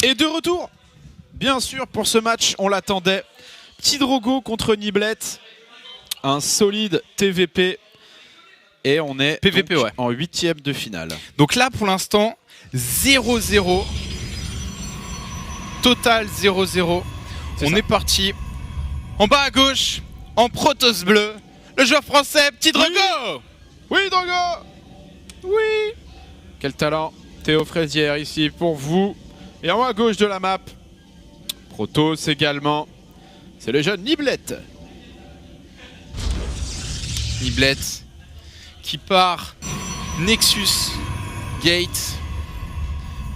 Et de retour, bien sûr, pour ce match, on l'attendait. Petit Drogo contre Niblet, un solide TVP. Et on est PVP, donc ouais. en 8e de finale. Donc là, pour l'instant, 0-0. Total 0-0. On est parti. En bas à gauche, en Protoss bleu, le joueur français, Petit Drogo. Oui, Drogo. Oui. Quel talent. Théo Fraisière ici pour vous. Et en haut à gauche de la map, Protoss également. C'est le jeune Niblet. Niblet qui part. Nexus, Gate.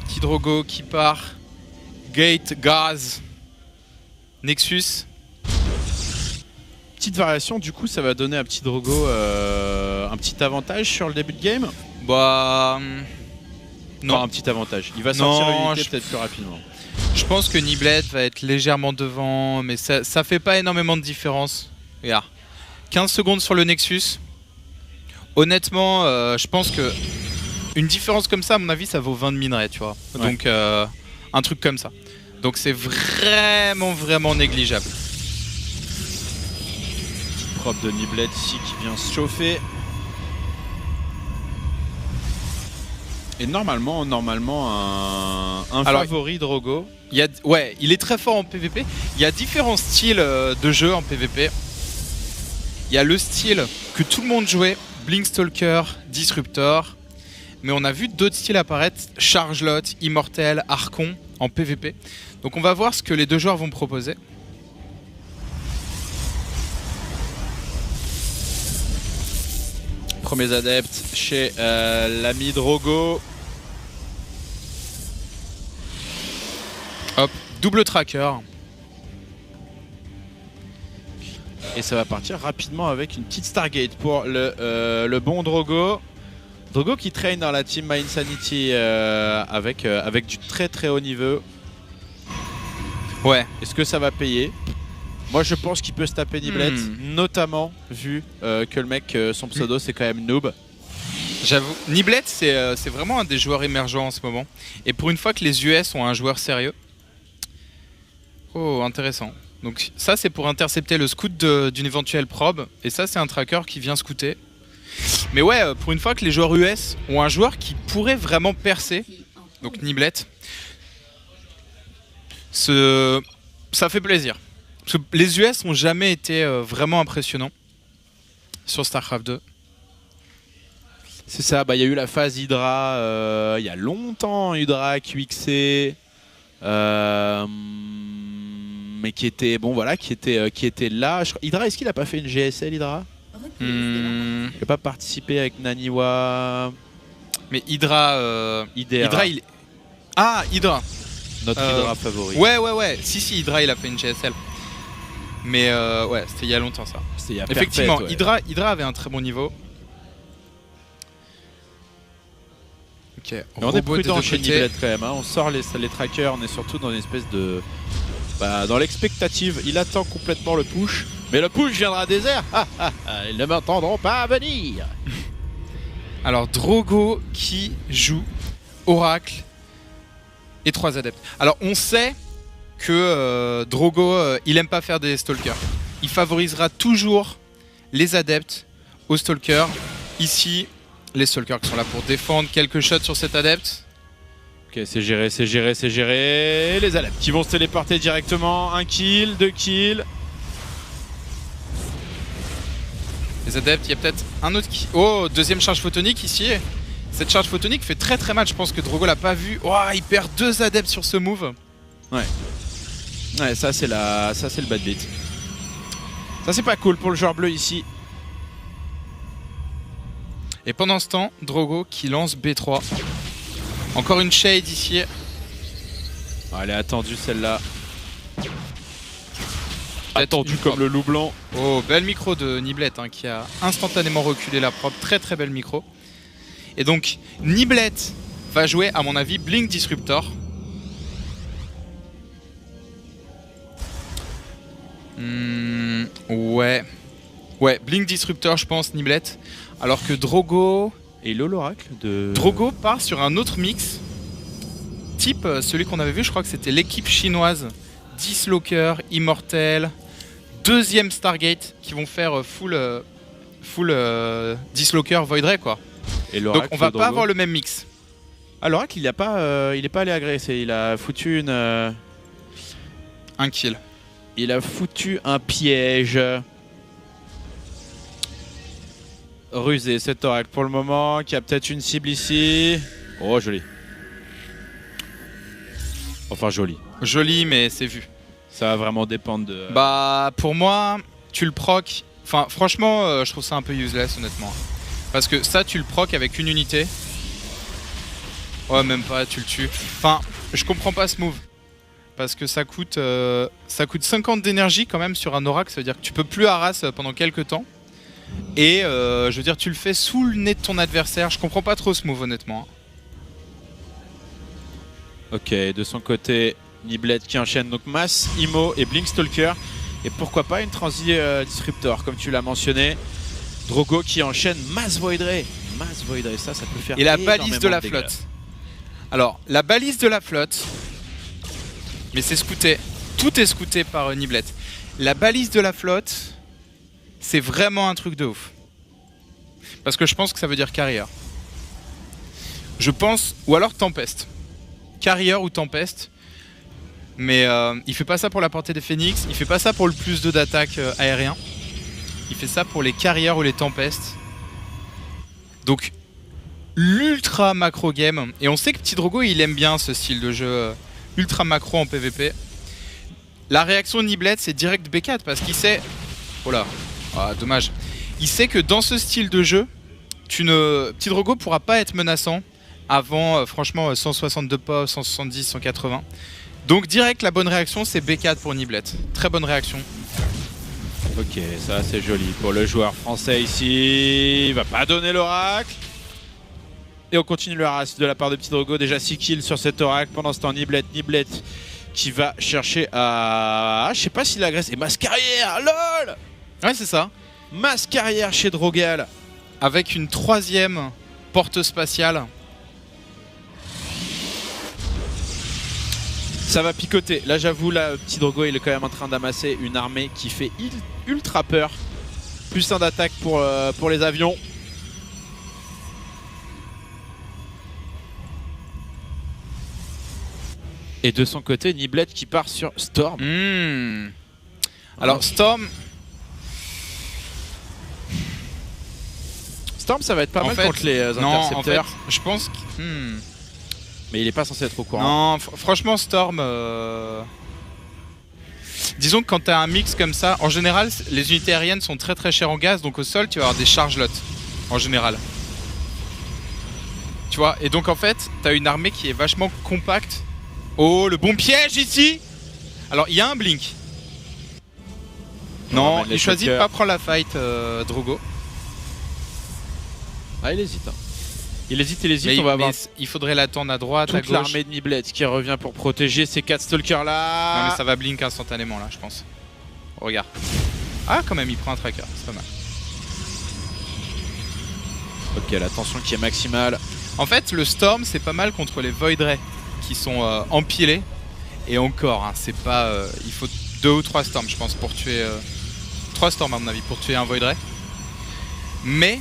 Petit Drogo qui part. Gate, Gaz. Nexus. Petite variation, du coup, ça va donner à Petit Drogo un petit avantage sur le début de game. Bah. Non. Enfin, un petit avantage. Il va Non, sortir l'unité peut-être plus rapidement. Je pense que Niblet va être légèrement devant, mais ça fait pas énormément de différence. Regarde. 15 secondes sur le Nexus. Honnêtement, je pense que une différence comme ça, à mon avis, ça vaut 20 de minerais, tu vois. Ouais. Donc, un truc comme ça. Donc, c'est vraiment négligeable. Propre de Niblet ici qui vient se chauffer. Et normalement un Alors, favori Drogo. Ouais, il est très fort en PVP. Il y a différents styles de jeu en PVP. Il y a le style que tout le monde jouait, Blinkstalker, Disruptor. Mais on a vu d'autres styles apparaître, Chargelot, Immortel, Archon en PVP. Donc on va voir ce que les deux joueurs vont proposer. Premiers adeptes chez l'ami Drogo. Hop, double tracker. Et ça va partir rapidement avec une petite Stargate pour le bon Drogo. Drogo qui traîne dans la team My Insanity avec du très haut niveau. Ouais. Est-ce que ça va payer? Moi je pense qu'il peut se taper Niblet, notamment vu que le mec, son pseudo c'est quand même Noob. J'avoue, Niblet c'est vraiment un des joueurs émergents en ce moment. Et pour une fois que les US ont un joueur sérieux. Oh, intéressant. Donc ça c'est pour intercepter le scout d'une éventuelle probe. Et ça c'est un tracker qui vient scouter. Mais ouais, pour une fois que les joueurs US ont un joueur qui pourrait vraiment percer, donc Niblet, ça fait plaisir. Parce que les US n'ont jamais été vraiment impressionnants sur StarCraft 2. C'est ça, bah il y a eu la phase Hydra, il y a longtemps, Hydra QXC, mais qui était bon voilà, qui était là. Hydra, est-ce qu'il a pas fait une GSL Hydra? Il n'a pas participé avec Naniwa. Mais Hydra, Hydra, il... Ah, Hydra. Notre Hydra favori. Ouais. Si, Hydra, il a fait une GSL. Mais ouais, c'était il y a longtemps ça. Il y a effectivement, Perfect, ouais. Hydra avait un très bon niveau. Ok, on est prudent chez Niblet quand même, hein. On sort les trackers, on est surtout dans une espèce de... dans l'expectative, il attend complètement le push. Mais le push viendra des airs. Ils ne m'entendront pas venir. Alors Drogo qui joue Oracle et 3 adeptes. Alors on sait que Drogo, il aime pas faire des stalkers. Il favorisera toujours les adeptes aux stalkers. Ici, les stalkers qui sont là pour défendre quelques shots sur cet adepte. Ok, c'est géré. Les adeptes qui vont se téléporter directement. 1 kill, 2 kills. Les adeptes, il y a peut-être un autre qui... Oh, deuxième charge photonique ici. Cette charge photonique fait très mal. Je pense que Drogo l'a pas vu. Oh, il perd 2 adeptes sur ce move. Ouais, ça c'est le bad beat. Ça c'est pas cool pour le joueur bleu ici. Et pendant ce temps, Drogo qui lance B3. Encore une shade ici. Oh, elle est attendue celle-là. Attendu comme le loup blanc. Oh, belle micro de Niblet hein, qui a instantanément reculé la probe. Très belle micro. Et donc, Niblet va jouer, à mon avis, Blink Disruptor. Ouais, Blink Disruptor, je pense, Niblet. Alors que Drogo... Et l'Oracle de... Drogo part sur un autre mix. type, celui qu'on avait vu, je crois que c'était l'équipe chinoise, Disloker, Immortel, deuxième Stargate, qui vont faire full Disloker, Void Ray quoi. Et donc on va pas avoir le même mix. Ah, l'Oracle il est pas allé agresser, il a foutu un kill. Il a foutu un piège. Rusé cet Oracle pour le moment, qui a peut-être une cible ici. Oh joli. Enfin joli. Joli mais c'est vu. Ça va vraiment dépendre de... Bah pour moi, tu le proc. Enfin franchement je trouve ça un peu useless honnêtement. Parce que ça tu le proc avec une unité. Ouais même pas, tu le tues. Enfin je comprends pas ce move. Parce que ça coûte 50 d'énergie quand même sur un Oracle. Ça veut dire que tu peux plus harass pendant quelques temps. Et je veux dire tu le fais sous le nez de ton adversaire. Je comprends pas trop ce move honnêtement. Ok, de son côté, Niblet qui enchaîne donc Mass, Imo et Blinkstalker. Et pourquoi pas une Transi Disruptor, comme tu l'as mentionné. Drogo qui enchaîne Mass Void Ray. Mass Void Ray, ça peut faire. Et la balise de la flotte. Alors, la balise de la flotte, mais c'est scouté. Tout est scouté par Niblet. La balise de la flotte, c'est vraiment un truc de ouf. Parce que je pense que ça veut dire carrière. Je pense, ou alors Tempest. Carrier ou Tempest, mais il fait pas ça pour la portée des Phoenix, il fait pas ça pour le plus 2 d'attaque aérien, il fait ça pour les carrières ou les tempestes. Donc l'ultra macro game, et on sait que Petit Drogo il aime bien ce style de jeu ultra macro en PvP. La réaction de Niblet c'est direct B4 parce qu'il sait... Oh là, ah, dommage. Il sait que dans ce style de jeu, Petit Drogo pourra pas être menaçant avant franchement 162 pas, 170, 180. Donc direct la bonne réaction c'est B4 pour Niblet. Très bonne réaction. Ok, ça c'est joli pour le joueur français ici. Il va pas donner l'Oracle. Et on continue le harass de la part de Petit Drogo. Déjà 6 kills sur cet Oracle. Pendant ce temps Niblet qui va chercher à... Ah, je sais pas s'il agresse. Et masse carrière, lol. Ouais c'est ça. Masse carrière chez Drogal. Avec une 3e porte spatiale. Ça va picoter. Là j'avoue, là Petit Drogo il est quand même en train d'amasser une armée qui fait ultra peur. Plus 1 d'attaque pour les avions. Et de son côté, Niblet qui part sur Storm. Alors Storm... Storm ça va être pas mal contre les intercepteurs. En fait, je pense que... Mais il est pas censé être au courant. Non, franchement Storm... Disons que quand tu as un mix comme ça, en général les unités aériennes sont très très chères en gaz, donc au sol tu vas avoir des chargelots en général. Tu vois, et donc en fait tu as une armée qui est vachement compacte. Oh le bon piège ici. Alors il y a un blink. Non, il choisit de pas prendre la fight Drogo. Ah il hésite hein. Il hésite, on va avoir... Il faudrait l'attendre à droite, à gauche. Toute l'armée de Niblet qui revient pour protéger ces 4 stalkers là. Non mais ça va blink instantanément là je pense. Regarde. Ah quand même il prend un tracker, c'est pas mal. Ok, la tension qui est maximale. En fait le Storm c'est pas mal contre les Void Ray qui sont empilés. Et encore, hein, c'est pas... il faut 2 ou 3 Storms je pense pour tuer... 3 Storms à mon avis pour tuer un Void Ray. Mais...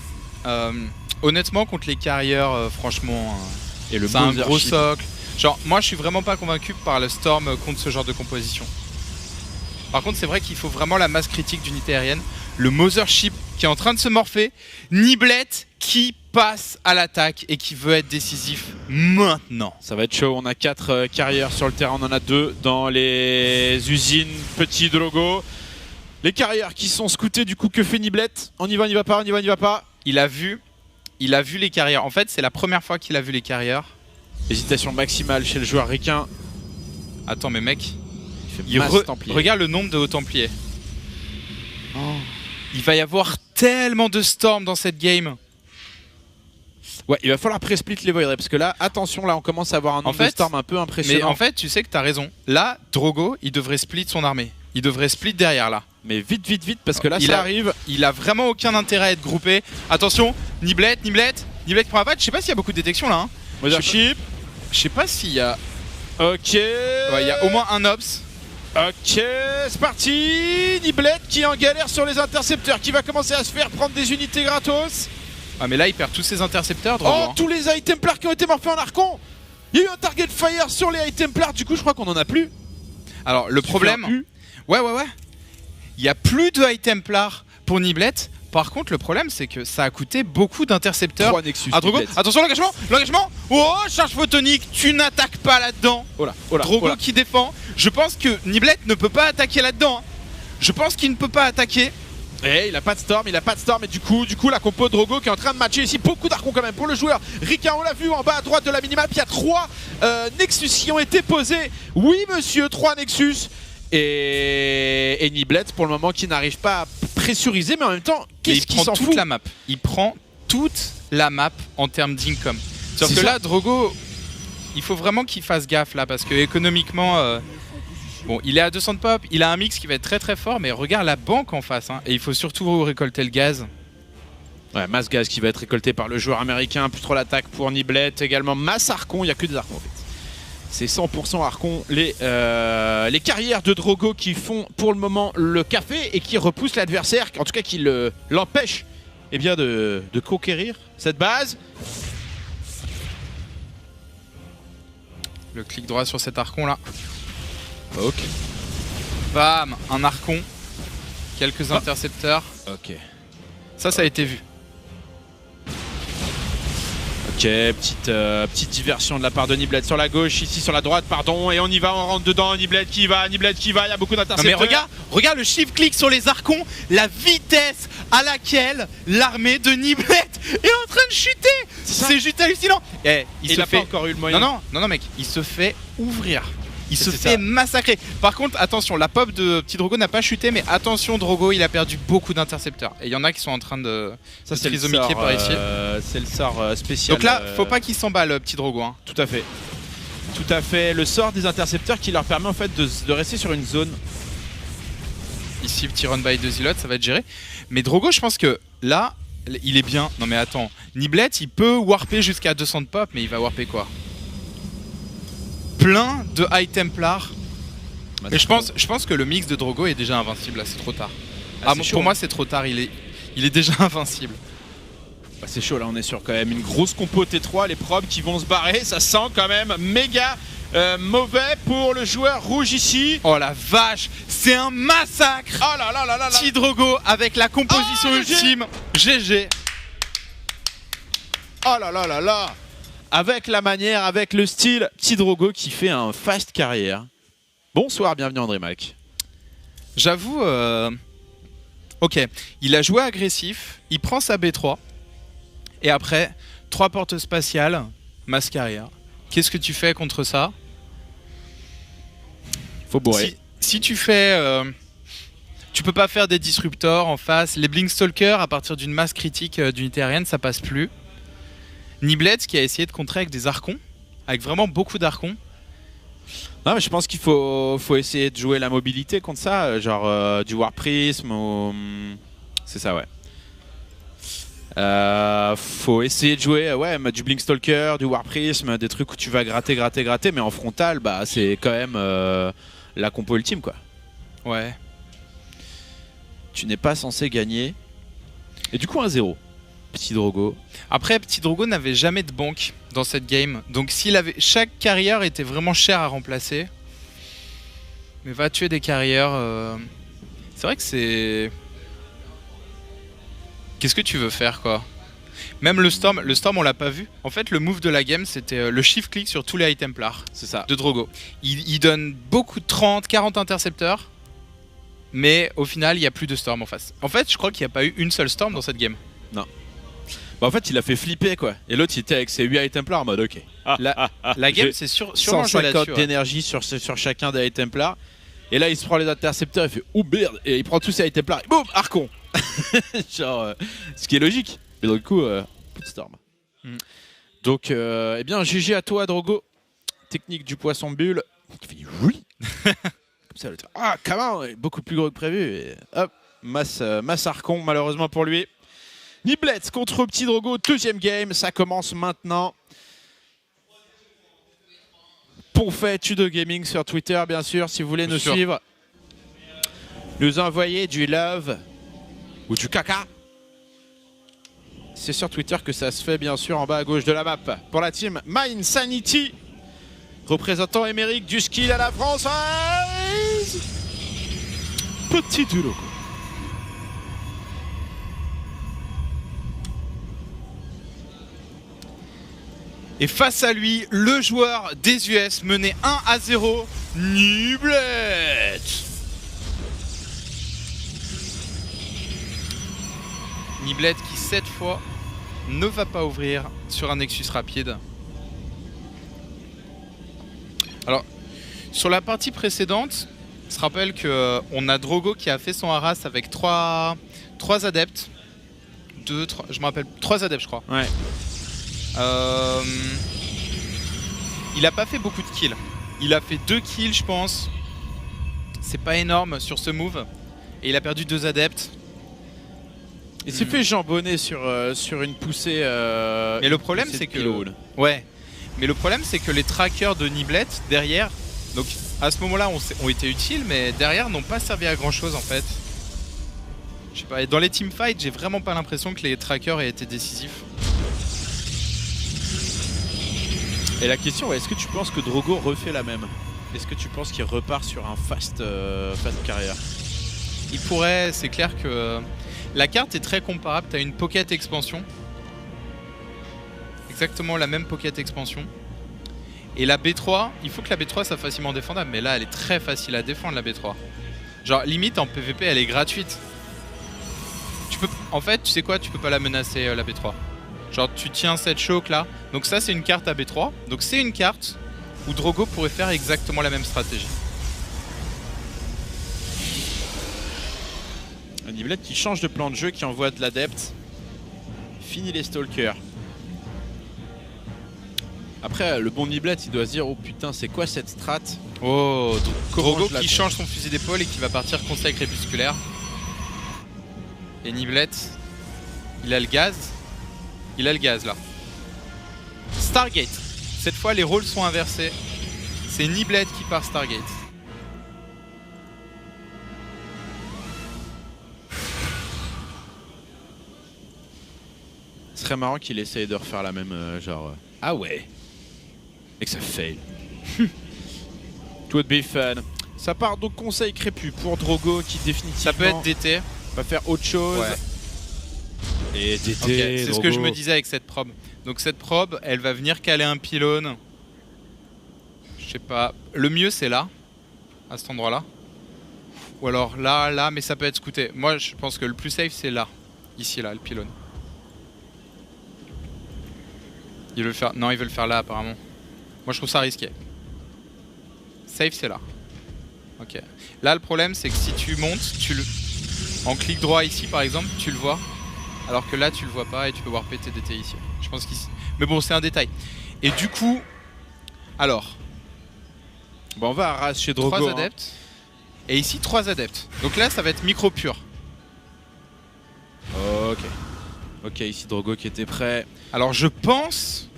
honnêtement contre les carrières franchement et le c'est un gros socle. Genre moi je suis vraiment pas convaincu par le Storm contre ce genre de composition. Par contre c'est vrai qu'il faut vraiment la masse critique d'unité aérienne. Le Mothership qui est en train de se morpher. Niblet qui passe à l'attaque et qui veut être décisif maintenant. Ça va être chaud, on a 4 carrières sur le terrain, on en a 2 dans les usines Petit Drogo. Les carrières qui sont scoutées du coup, que fait Niblet? On y va, on y va pas, on y va, on y va pas. Il a vu les carrières. En fait, c'est la première fois qu'il a vu les carrières. Hésitation maximale chez le joueur ricain. Attends, mais mec, il regarde le nombre de hauts templiers. Oh. Il va y avoir tellement de Storm dans cette game. Ouais, il va falloir pré-split les Void Ray parce que là, attention, là, on commence à avoir un nombre de Storm un peu impressionnant. Mais en fait, tu sais que t'as raison. Là, Drogo, il devrait split son armée. Il devrait split derrière là. Mais vite, vite, vite, parce que là, ça arrive. Il a vraiment aucun intérêt à être groupé. Attention, Niblet qui prend la patte. Je sais pas s'il y a beaucoup de détection là. Hein. Mothership. Je sais pas s'il y a... Ok. Ouais, il y a au moins un Ops. Ok, c'est parti. Niblet qui est en galère sur les intercepteurs, qui va commencer à se faire prendre des unités gratos. Ah mais là il perd tous ses intercepteurs, Drogo. Oh, tous les High Templars qui ont été morphés en Archon. Il y a eu un target fire sur les High Templars, du coup je crois qu'on en a plus. Alors le problème... Ouais. Il y a plus de High Templar pour Niblet. Par contre, le problème, c'est que ça a coûté beaucoup d'intercepteurs. 3 Nexus. Drogo. Attention, l'engagement. Oh, charge photonique, tu n'attaques pas là-dedans. Drogo qui défend. Je pense que Niblet ne peut pas attaquer là-dedans. Je pense qu'il ne peut pas attaquer. Et il a pas de storm, et du coup la compo de Drogo qui est en train de matcher ici. Beaucoup d'archons quand même pour le joueur. Rika, on l'a vu en bas à droite de la minimap, il y a 3 Nexus qui ont été posés. Oui monsieur, 3 Nexus. Et Niblet pour le moment qui n'arrive pas à pressuriser, mais en même temps, qu'est-ce qu'il s'en fout? La map. Il prend toute la map en termes d'income. Sauf que là, Drogo, il faut vraiment qu'il fasse gaffe là, parce que économiquement, bon, il est à 200 de pop, il a un mix qui va être très très fort, mais regarde la banque en face, hein, et il faut surtout récolter le gaz. Ouais, masse gaz qui va être récolté par le joueur américain, plus trop l'attaque pour Niblet, également masse Archon, il n'y a que des Archons en fait. C'est 100% Archon, les carrières de Drogo qui font pour le moment le café et qui repoussent l'adversaire, en tout cas qui l'empêchent de conquérir cette base. Le clic droit sur cet Archon là. Ok. Bam, un Archon, quelques intercepteurs. Ok. Ça a été vu. Ok, petite diversion de la part de Niblet sur la gauche, ici sur la droite, pardon, et on y va, on rentre dedans, Niblet qui va, il y a beaucoup d'intercepteurs. Mais regarde le shift click sur les Archons, la vitesse à laquelle l'armée de Niblet est en train de chuter. C'est juste hallucinant. Il n'a pas encore eu le moyen. Non mec, il se fait ouvrir. Il se fait massacrer. Par contre, attention, la pop de Petit Drogo n'a pas chuté, mais attention, Drogo, il a perdu beaucoup d'intercepteurs. Et il y en a qui sont en train de trisomiquer par ici. C'est le sort spécial. Donc là, faut pas qu'il s'emballe, Petit Drogo. Hein. Tout à fait. Tout à fait. Le sort des intercepteurs qui leur permet en fait de rester sur une zone. Ici, petit run by de Zilot, ça va être géré. Mais Drogo, je pense que là, il est bien. Non mais attends, Niblet, il peut warper jusqu'à 200 de pop, mais il va warper quoi? Plein de High Templar. Et je pense que le mix de Drogo est déjà invincible là, c'est trop tard. Pour moi c'est trop tard, il est déjà invincible. Bah, c'est chaud là, on est sur quand même une grosse compo T3, les probes qui vont se barrer, ça sent quand même méga mauvais pour le joueur rouge ici. Oh la vache, c'est un massacre. Oh là là là là là. Petit Drogo avec la composition ultime. GG. Oh là là là là. Avec la manière, avec le style, Petit Drogo qui fait un fast carrière. Bonsoir, bienvenue André Mac. J'avoue, ok, il a joué agressif, il prend sa B3, et après, 3 portes spatiales, masse carrière. Qu'est-ce que tu fais contre ça? Faut bourrer. Si tu fais... tu peux pas faire des disruptors en face. Les Blinkstalker, à partir d'une masse critique d'unité aérienne, ça passe plus. Niblet qui a essayé de contrer avec des Archons, avec vraiment beaucoup d'Archons. Non mais je pense qu'il faut essayer de jouer la mobilité contre ça, genre du War Prism ou... C'est ça, ouais. Faut essayer de jouer du Blinkstalker, du War Prism, des trucs où tu vas gratter, mais en frontal, bah c'est quand même la compo ultime quoi. Ouais. Tu n'es pas censé gagner. Et du coup 1-0. Petit Drogo. Après, Petit Drogo n'avait jamais de banque dans cette game. Donc chaque carrière était vraiment cher à remplacer. Mais va tuer des carrières. C'est vrai que c'est... Qu'est-ce que tu veux faire quoi? Même le Storm on l'a pas vu. En fait le move de la game c'était le shift click sur tous les High Templars. C'est ça. De Drogo. Il donne beaucoup de 30, 40 intercepteurs. Mais au final il n'y a plus de Storm en face. En fait je crois qu'il n'y a pas eu une seule Storm dans cette game. Non. Bah en fait il a fait flipper quoi. Et l'autre il était avec ses 8 High Templars en mode ok. La game c'est sûrement 150 d'énergie sur chacun des High Templars. Et là il se prend les intercepteurs, il fait ouh merde. Et il prend tous ses High Templars et boum, Archon. Genre ce qui est logique. Mais dans le coup, peu de Storm. Donc eh bien GG à toi Drogo. Technique du poisson bulle. Il fait oui. Comme ça, l'autre. Ah comment, beaucoup plus gros que prévu. Et hop, masse Archon malheureusement pour lui. Niblet contre Petit Drogo, deuxième game, ça commence maintenant. Ponfait, Tudo Gaming sur Twitter, bien sûr, si vous voulez nous suivre. Nous envoyer du love ou du caca. C'est sur Twitter que ça se fait, bien sûr, en bas à gauche de la map. Pour la team Mindsanity, représentant Émeric du skill à la française. Petit du logo. Et face à lui, le joueur des US mené 1-0, Niblet. Niblet qui cette fois ne va pas ouvrir sur un Nexus rapide. Alors, sur la partie précédente, on se rappelle qu'on a Drogo qui a fait son harass avec 3 adeptes. 2, 3, je me rappelle, 3 adeptes je crois. Ouais. Il a pas fait beaucoup de kills. Il a fait 2 kills je pense. C'est pas énorme sur ce move. Et il a perdu 2 adeptes. Il s'est fait jambonner sur une poussée. Mais le problème c'est que ouais. Mais le problème c'est que les trackers de Niblet derrière, donc à ce moment-là ont été utiles, mais derrière n'ont pas servi à grand chose en fait. Je sais pas. Et dans les teamfights, j'ai vraiment pas l'impression que les trackers aient été décisifs. Et la question, est-ce que tu penses que Drogo refait la même? Est-ce que tu penses qu'il repart sur un fast carrière? Il pourrait, c'est clair que la carte est très comparable, tu as une pocket expansion. Exactement la même pocket expansion. Et la B3, il faut que la B3 soit facilement défendable, mais là elle est très facile à défendre la B3. Genre limite en PVP elle est gratuite. En fait tu sais quoi, tu peux pas la menacer la B3. Genre tu tiens cette choke là, donc ça c'est une carte à B3. Donc c'est une carte où Drogo pourrait faire exactement la même stratégie. Un Niblet qui change de plan de jeu, qui envoie de l'adepte. Fini les stalkers. Après le bon Niblet il doit se dire oh putain c'est quoi cette strat. Oh Drogo qui change son fusil d'épaule et qui va partir conseil crépusculaire. Et Niblet, il a le gaz. Il a le gaz là. Stargate. Cette fois les rôles sont inversés. C'est Niblet qui part Stargate. Ce serait marrant qu'il essaye de refaire la même genre. Ah ouais. Et que ça fail. It would be fun. Ça part donc conseil crépus pour Drogo qui définitivement. Ça peut être DT. Va faire autre chose. Ouais. Et DT. Okay, c'est ce que je me disais avec cette probe. Donc cette probe, elle va venir caler un pylône. Je sais pas. Le mieux c'est là, à cet endroit-là. Ou alors là, mais ça peut être scouté. Moi je pense que le plus safe c'est là. Ici là, le pylône. Il veut le faire. Non, il veut le faire là apparemment. Moi je trouve ça risqué. Safe c'est là. Ok. Là le problème c'est que si tu montes, en clic droit ici par exemple, tu le vois. Alors que là tu le vois pas et tu peux voir péter DT ici. Je pense qu'ici. Mais bon c'est un détail. Et du coup. Alors. Bon on va arracher chez Drogo. 3 adeptes. Et ici 3 adeptes. Donc là ça va être micro pur. Ok. Ok ici Drogo qui était prêt. Alors je pense.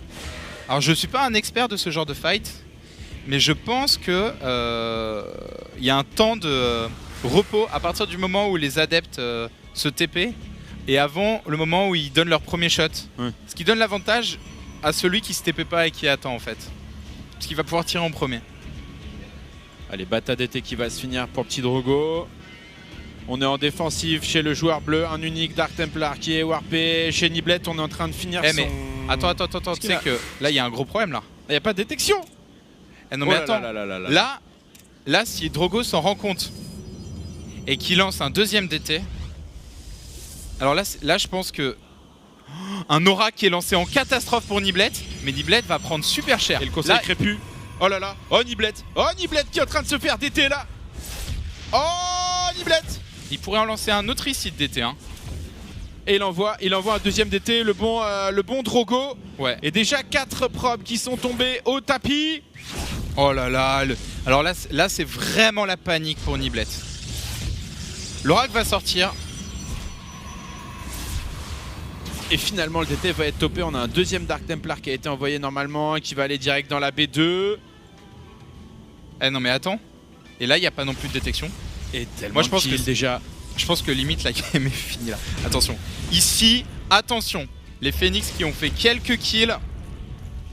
Alors je suis pas un expert de ce genre de fight. Mais je pense que y a un temps de repos à partir du moment où les adeptes se TP. Et avant le moment où ils donnent leur premier shot. Ouais. Ce qui donne l'avantage à celui qui se TP pas et qui attend en fait. Parce qu'il va pouvoir tirer en premier. Allez, bata d'été qui va se finir pour petit Drogo. On est en défensive chez le joueur bleu, un unique Dark Templar qui est warpé. Chez Niblet, on est en train de finir son... mais attends, tu sais que là il y a un gros problème là. Il n'y a pas de détection. Eh non mais attends, là si Drogo s'en rend compte et qu'il lance un deuxième DT, alors là je pense que un aura qui est lancé en catastrophe pour Niblet, mais Niblet va prendre super cher. Et le conseil crépus. Oh là là. Oh Niblet. Oh Niblet qui est en train de se faire DT là. Oh Niblet. Il pourrait en lancer un autre ici de DT hein. Et il envoie un deuxième DT, le bon Drogo. Ouais. Et déjà 4 probes qui sont tombées au tapis. Oh là là. Alors là c'est vraiment la panique pour Niblet. L'oracle va sortir. Et finalement le DT va être topé. On a un deuxième Dark Templar qui a été envoyé normalement et qui va aller direct dans la B2. Eh non mais attends. Et là il n'y a pas non plus de détection. Et tellement Moi je pense de kills que déjà. Je pense que limite la game est finie là. Attention. Ici, attention. Les Phoenix qui ont fait quelques kills.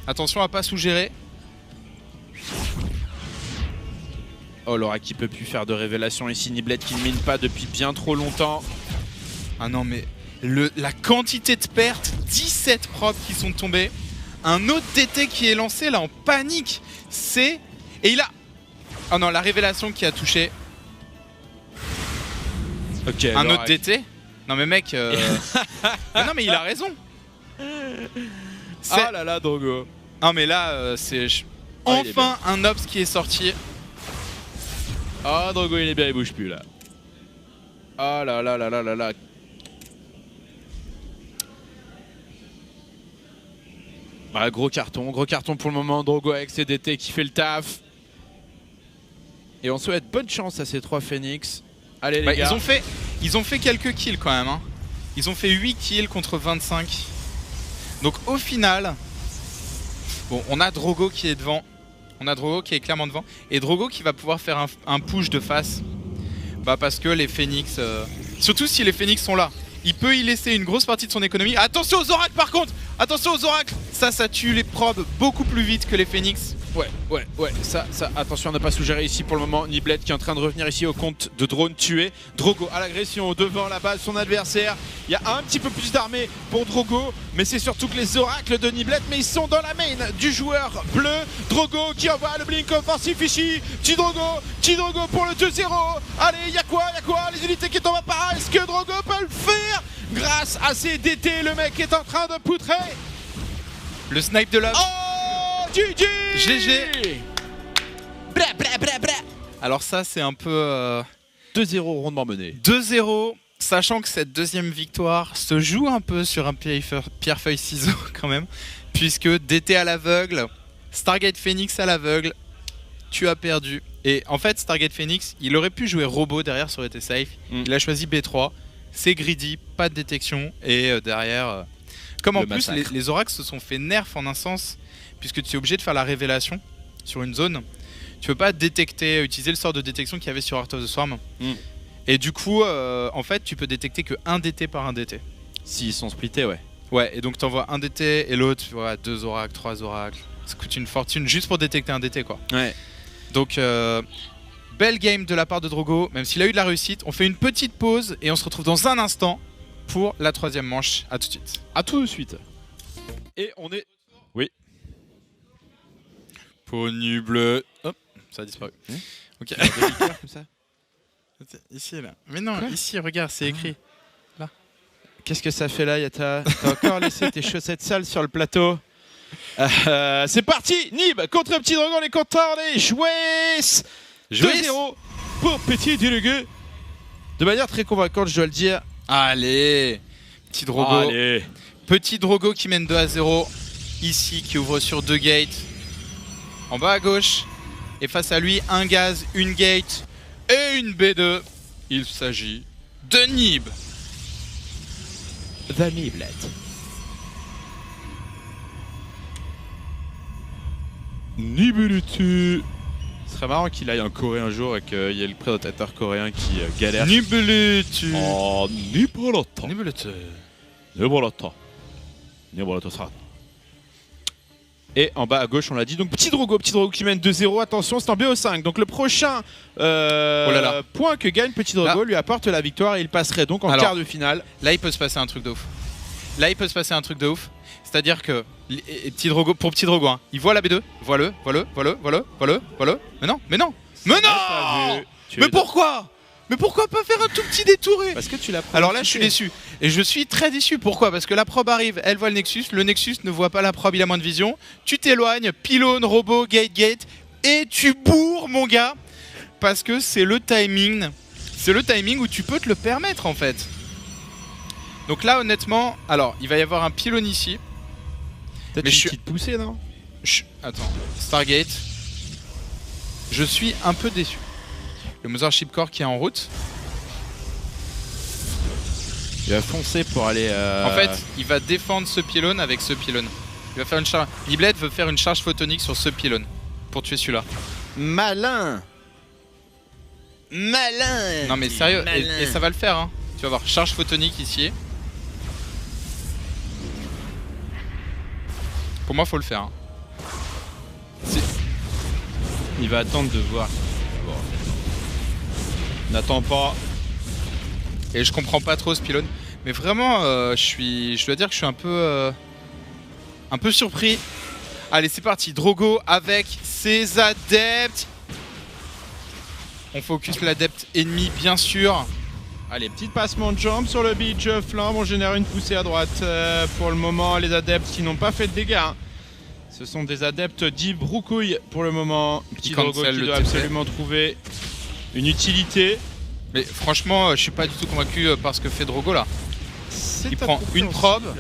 Attention à pas sous-gérer. Oh, Laura qui peut plus faire de révélation ici. Niblet qui ne mine pas depuis bien trop longtemps. Ah non mais la quantité de pertes, 17 probes qui sont tombés. Un autre DT qui est lancé là en panique. C'est... Et il a... Oh non, la révélation qui a touché. Ok. Un Laura autre DT. Non mais mec... Mais non mais il a raison. Ah là là, Drogo. Non mais là, c'est... Oh, Enfin un Ops qui est sorti. Ah, Drogo il est bien, il bouge plus là. Ah là là là là là là. Bah, gros carton pour le moment. Drogo avec ses DT qui fait le taf. Et on souhaite bonne chance à ces 3 Phoenix. Allez les gars. Ils ont fait quelques kills quand même. Hein. Ils ont fait 8 kills contre 25. Donc au final, bon, on a Drogo qui est devant. On a Drogo qui est clairement devant. Et Drogo qui va pouvoir faire un push de face. Bah parce que les Phoenix... Surtout si les Phoenix sont là. Il peut y laisser une grosse partie de son économie. Attention aux oracles par contre. Attention aux oracles. Ça tue les probes beaucoup plus vite que les Phoenix. Ouais, ça, attention à ne pas sous-gérer ici pour le moment. Niblet qui est en train de revenir ici au compte de drone tué. Drogo à l'agression devant la base son adversaire. Il y a un petit peu plus d'armée pour Drogo, mais c'est surtout que les oracles de Niblet, mais ils sont dans la main du joueur bleu. Drogo qui envoie le blink offensif ici. Petit Drogo pour le 2-0. Allez, il y a quoi? Les unités qui tombent à part. Est-ce que Drogo peut le faire? Grâce à ses DT, le mec est en train de poutrer. Le snipe de Love. Oh, GG. Bra. Alors ça c'est un peu 2-0 rondement mené. 2-0, sachant que cette deuxième victoire se joue un peu sur un pierre-feuille-ciseau quand même, puisque DT à l'aveugle, Stargate Phoenix à l'aveugle, tu as perdu. Et en fait Stargate Phoenix, il aurait pu jouer robot derrière, ça aurait été safe. Il a choisi B3, c'est greedy, pas de détection, et derrière... Comme en plus les oracles se sont fait nerf en un sens, puisque tu es obligé de faire la révélation sur une zone. Tu peux pas détecter, utiliser le sort de détection qu'il y avait sur Heart of the Swarm. Et du coup, en fait, tu peux détecter que un DT par un DT. S'ils sont splittés, ouais. Ouais, et donc t'envoies un DT et l'autre, voilà, 2 oracles, 3 oracles. Ça coûte une fortune juste pour détecter un DT, quoi. Ouais. Donc, belle game de la part de Drogo, même s'il a eu de la réussite. On fait une petite pause et on se retrouve dans un instant pour la 3e manche. À tout de suite. À tout de suite. Et on est... Oui. Pony bleu. Hop, ça a disparu. Ok. Comme ça. Ici, là. Mais non, quoi? Ici, regarde, c'est écrit. Là. Qu'est-ce que ça fait là, Yata? T'as encore laissé tes chaussettes sales sur le plateau. C'est parti. Nib contre Petit Drogo, on est content, on est joués. 2-0 pour Petit Drogo. De manière très convaincante, je dois le dire. Allez, Petit Drogo. Allez. Petit Drogo qui mène 2-0. Ici, qui ouvre sur 2 gates. En bas à gauche. Et face à lui, un gaz, une gate et une B2. Il s'agit de Nib. The Niblet. Niblutu. Ce serait marrant qu'il aille en Corée un jour et qu'il y ait le prédateur coréen qui galère. Niblutu. Oh, Niblutu. Niblutu. Niblutu ça. Et en bas à gauche, on l'a dit. Donc Petit Drogo qui mène 2-0. Attention, c'est en BO5. Donc le prochain point que gagne Petit Drogo lui apporte la victoire et il passerait donc en quart de finale. Là, il peut se passer un truc de ouf. C'est-à-dire que Petit Drogo, pour Petit Drogo, hein, il voit la B2. Voilà. Mais non. Mais pourquoi? Mais pourquoi pas faire un tout petit détouré? Parce que tu l'as. Alors là, je suis déçu. Et je suis très déçu. Pourquoi? Parce que la probe arrive, elle voit le Nexus ne voit pas la probe, il a moins de vision. Tu t'éloignes, pylône, robot, gate, et tu bourres, mon gars. Parce que c'est le timing. C'est le timing où tu peux te le permettre, en fait. Donc là, honnêtement, alors, il va y avoir un pylône ici. Peut-être une petite poussée, non? Attends, Stargate. Je suis un peu déçu. Le Mothership Core qui est en route. Il va foncer pour aller... En fait, il va défendre ce pylône avec ce pylône. Il va faire une charge... Niblet veut faire une charge photonique sur ce pylône pour tuer celui-là. Malin. Malin. Non mais sérieux, malin. et ça va le faire hein. Tu vas voir, charge photonique ici. Pour moi faut le faire hein. Il va attendre de voir. Bon. N'attends pas. Et je comprends pas trop ce pylône. Mais vraiment, je dois dire que je suis un peu surpris. Allez, c'est parti. Drogo avec ses adeptes. On focus l'adepte ennemi, bien sûr. Allez, petit passement de jambes sur le beach flambe. On génère une poussée à droite. Pour le moment, les adeptes qui n'ont pas fait de dégâts. Hein. Ce sont des adeptes dits broucouilles pour le moment. Petit Drogo qui doit absolument trouver une utilité. Mais franchement, je suis pas du tout convaincu par ce que fait Drogo là. Il prend une probe.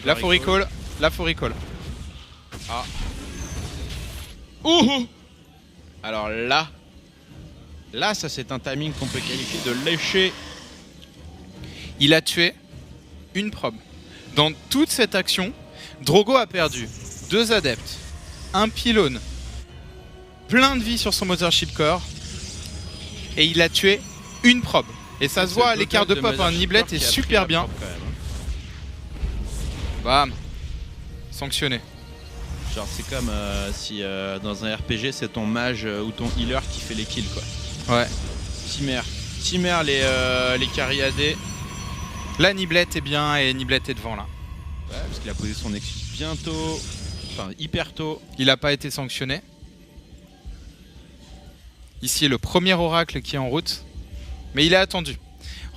Là, faut recall. Là, faut recall. Ah. Ouh. Alors là, ça c'est un timing qu'on peut qualifier de léché. Il a tué une probe. Dans toute cette action, Drogo a perdu 2 adeptes, un pylône, plein de vie sur son Mothership Core, et il a tué une probe. Et ça se voit à l'écart de pop, un Niblet est super bien. Bam. Sanctionné. Genre c'est comme si dans un RPG c'est ton mage ou ton healer qui fait les kills quoi. Ouais. Timer les carry AD. Là Niblet est bien et Niblet est devant là. Ouais, parce qu'il a posé son Nexus bientôt. Enfin hyper tôt. Il n'a pas été sanctionné. Ici le premier oracle qui est en route. Mais il est attendu.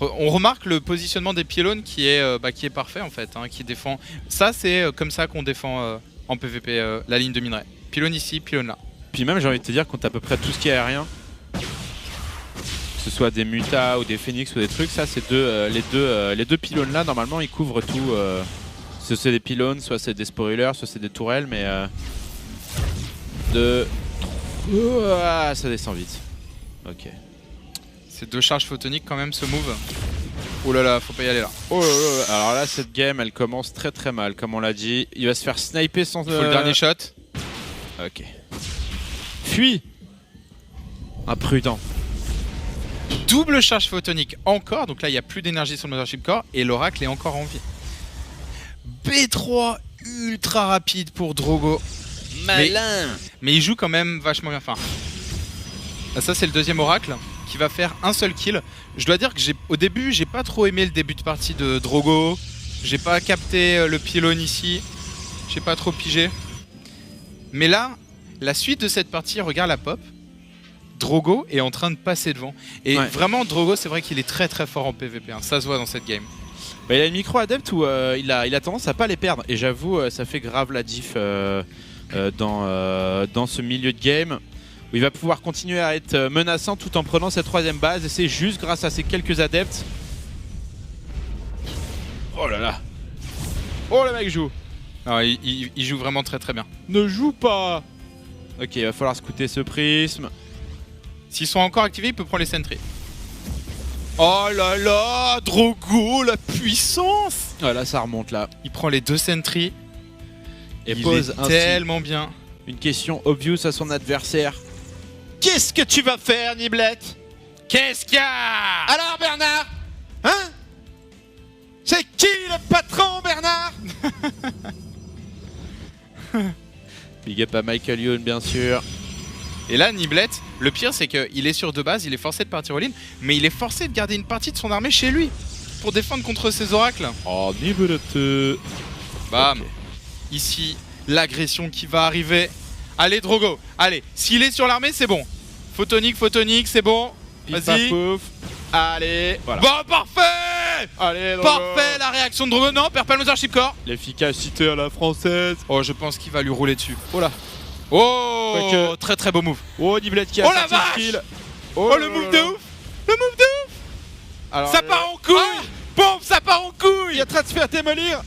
On remarque le positionnement des pylônes qui est parfait en fait, hein, qui défend. Ça c'est comme ça qu'on défend en PvP la ligne de minerai. Pylône ici, pylône là. Puis même j'ai envie de te dire qu'on a à peu près tout ce qui est aérien. Que ce soit des mutas ou des phoenix ou des trucs, ça c'est les deux pylônes là normalement ils couvrent tout. Soit c'est des pylônes, soit c'est des spoilers, soit c'est des tourelles, mais ça descend vite. Ok. C'est 2 charges photoniques quand même ce move. Oh là là, faut pas y aller là. Oh là là. Alors là cette game elle commence très très mal comme on l'a dit. Il va se faire sniper sans... Il faut le dernier shot. Ok. Fuis. Imprudent. Double charge photonique encore, donc là il n'y a plus d'énergie sur le Mothership Core et l'oracle est encore en vie. B3 ultra rapide pour Drogo. Malin. Mais il joue quand même vachement bien. Enfin, ça c'est le deuxième oracle qui va faire un seul kill. Je dois dire que au début j'ai pas trop aimé le début de partie de Drogo. J'ai pas capté le pylône ici. J'ai pas trop pigé. Mais là, la suite de cette partie, regarde la pop. Drogo est en train de passer devant. Et ouais. Vraiment Drogo c'est vrai qu'il est très très fort en PvP. Hein. Ça se voit dans cette game. Bah, il a une micro adepte où il a tendance à pas les perdre. Et j'avoue ça fait grave la diff dans ce milieu de game. Où il va pouvoir continuer à être menaçant tout en prenant cette 3ème base. Et c'est juste grâce à ces quelques adeptes. Oh là là. Oh le mec joue. Alors, il joue vraiment très très bien. Ne joue pas. Ok, il va falloir scouter ce prisme. S'ils sont encore activés, il peut prendre les sentries. Oh là là, Drogo, la puissance. Voilà, ça remonte là. Il prend les 2 sentries. Et il pose tellement bien. Une question obvious à son adversaire. Qu'est-ce que tu vas faire, Niblet? Qu'est-ce qu'il y a? Alors, Bernard? Hein? C'est qui le patron, Bernard? Big up à Michael Youn, bien sûr. Et là, Niblet, le pire, c'est qu'il est sur 2 bases, il est forcé de partir all-in, mais il est forcé de garder une partie de son armée chez lui pour défendre contre ses oracles. Oh, Niblet. Bam. Okay. Ici, l'agression qui va arriver. Allez, Drogo. Allez, s'il est sur l'armée, c'est bon. Photonique, c'est bon. Vas-y. Allez. Voilà. Bon, parfait. Allez, Drogo. Parfait, la réaction de Drogo. Non, perd pas le Mothership Core. L'efficacité à la française. Oh, je pense qu'il va lui rouler dessus. Oh là. Oh, très très beau move. Oh, Niblet qui a la vache kill. Oh, le move de ouf. Le move de ouf. Alors, ça part en couille. Boum, ça part en couille. Il est en train de se faire démolir.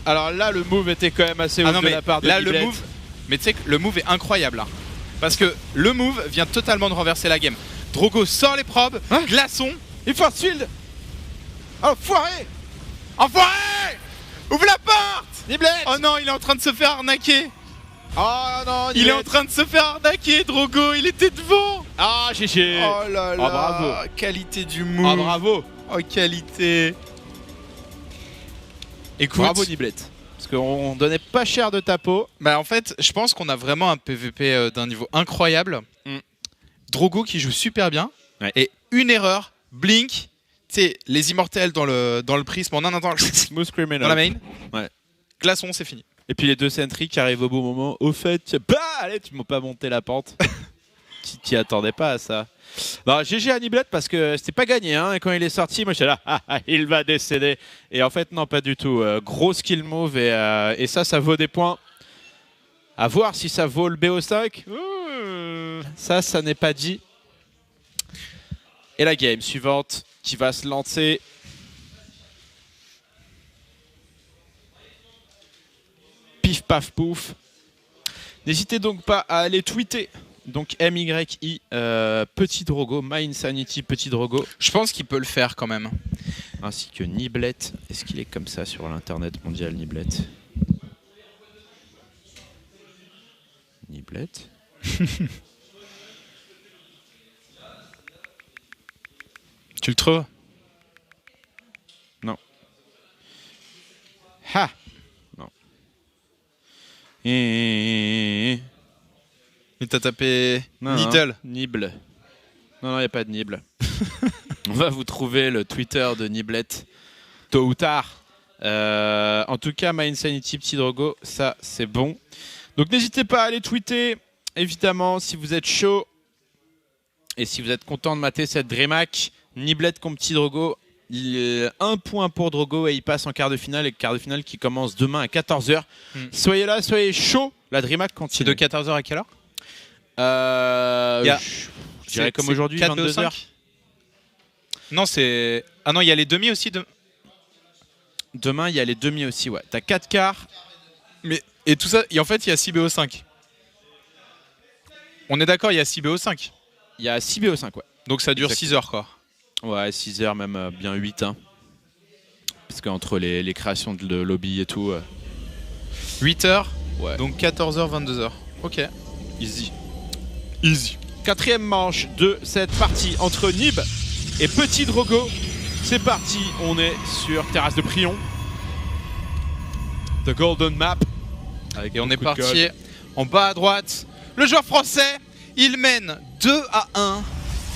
Alors là, le move était quand même assez haut de la part de là, Niblet. Le move, mais tu sais que le move est incroyable là. Parce que le move vient totalement de renverser la game. Drogo sort les probes, glaçon, il force field. Enfoiré. Enfoiré. Ouvre la porte. Niblet. Oh non, il est en train de se faire arnaquer. Oh non, Il est en train de se faire arnaquer, Drogo, il était devant. Ah, GG. Oh là là, bravo. qualité du move. Ah, bravo. Oh, qualité. Écoute, Bravo Niblet. Parce qu'on donnait pas cher de ta peau. bah en fait, je pense qu'on a vraiment un PVP d'un niveau incroyable. Drogo qui joue super bien. Ouais. Et une erreur, Blink, tu sais, les immortels dans le prisme en un instant, Smooth criminal. dans la main. Ouais. Glaçon, c'est fini. Et puis les deux sentries qui arrivent au bon moment. Au fait, bah, allez, tu m'as pas monté la pente. Tu t'y attendais pas à ça. Non, GG à Niblet parce que c'était pas gagné. Hein, et quand il est sorti, moi j'étais là, il va décéder. Et en fait, non, pas du tout. Gros skill move et ça vaut des points. À voir si ça vaut le BO5. Ça n'est pas dit. Et la game suivante qui va se lancer. Pif paf pouf. N'hésitez donc pas à aller tweeter. Donc MYI Petit Drogo, My Insanity Petit Drogo. Je pense qu'il peut le faire quand même. Ainsi que Niblet. Est-ce qu'il est comme ça sur l'internet mondial, Niblet? Niblet. Tu le trouves? Non. Ha. Non. Et t'as tapé Needle. Nibble. Non, il n'y a pas de Nibble. On va vous trouver le Twitter de Niblet tôt ou tard. En tout cas, My Insanity Petit Drogo, ça c'est bon. Donc n'hésitez pas à aller tweeter, évidemment, si vous êtes chaud. Et si vous êtes content de mater cette DreamHack, Niblet contre Petit Drogo, il est 1 point pour Drogo et il passe en quart de finale. Et quart de finale qui commence demain à 14h. Soyez là, soyez chaud. La DreamHack continue. C'est de 14h à quelle heure? Je dirais comme aujourd'hui, 22h. Non, c'est... Ah non, il y a les demi aussi. Demain, il y a les demi aussi, ouais. T'as 4 quarts. Mais... Et tout ça, et en fait, il y a 6 BO5. On est d'accord, il y a 6 BO5. Il y a 6 BO5, ouais. Donc ça dure 6 heures, quoi. Ouais, 6 heures, même bien 8. Hein. Parce qu'entre les créations de lobby et tout... 8 heures, ouais. Donc 14h, 22h. Ok. Easy. Easy. Quatrième manche de cette partie entre Nib et Petit Drogo. C'est parti, on est sur Terrasse de Prion. The Golden Map. Et on est parti en bas à droite. Le joueur français, il mène 2-1.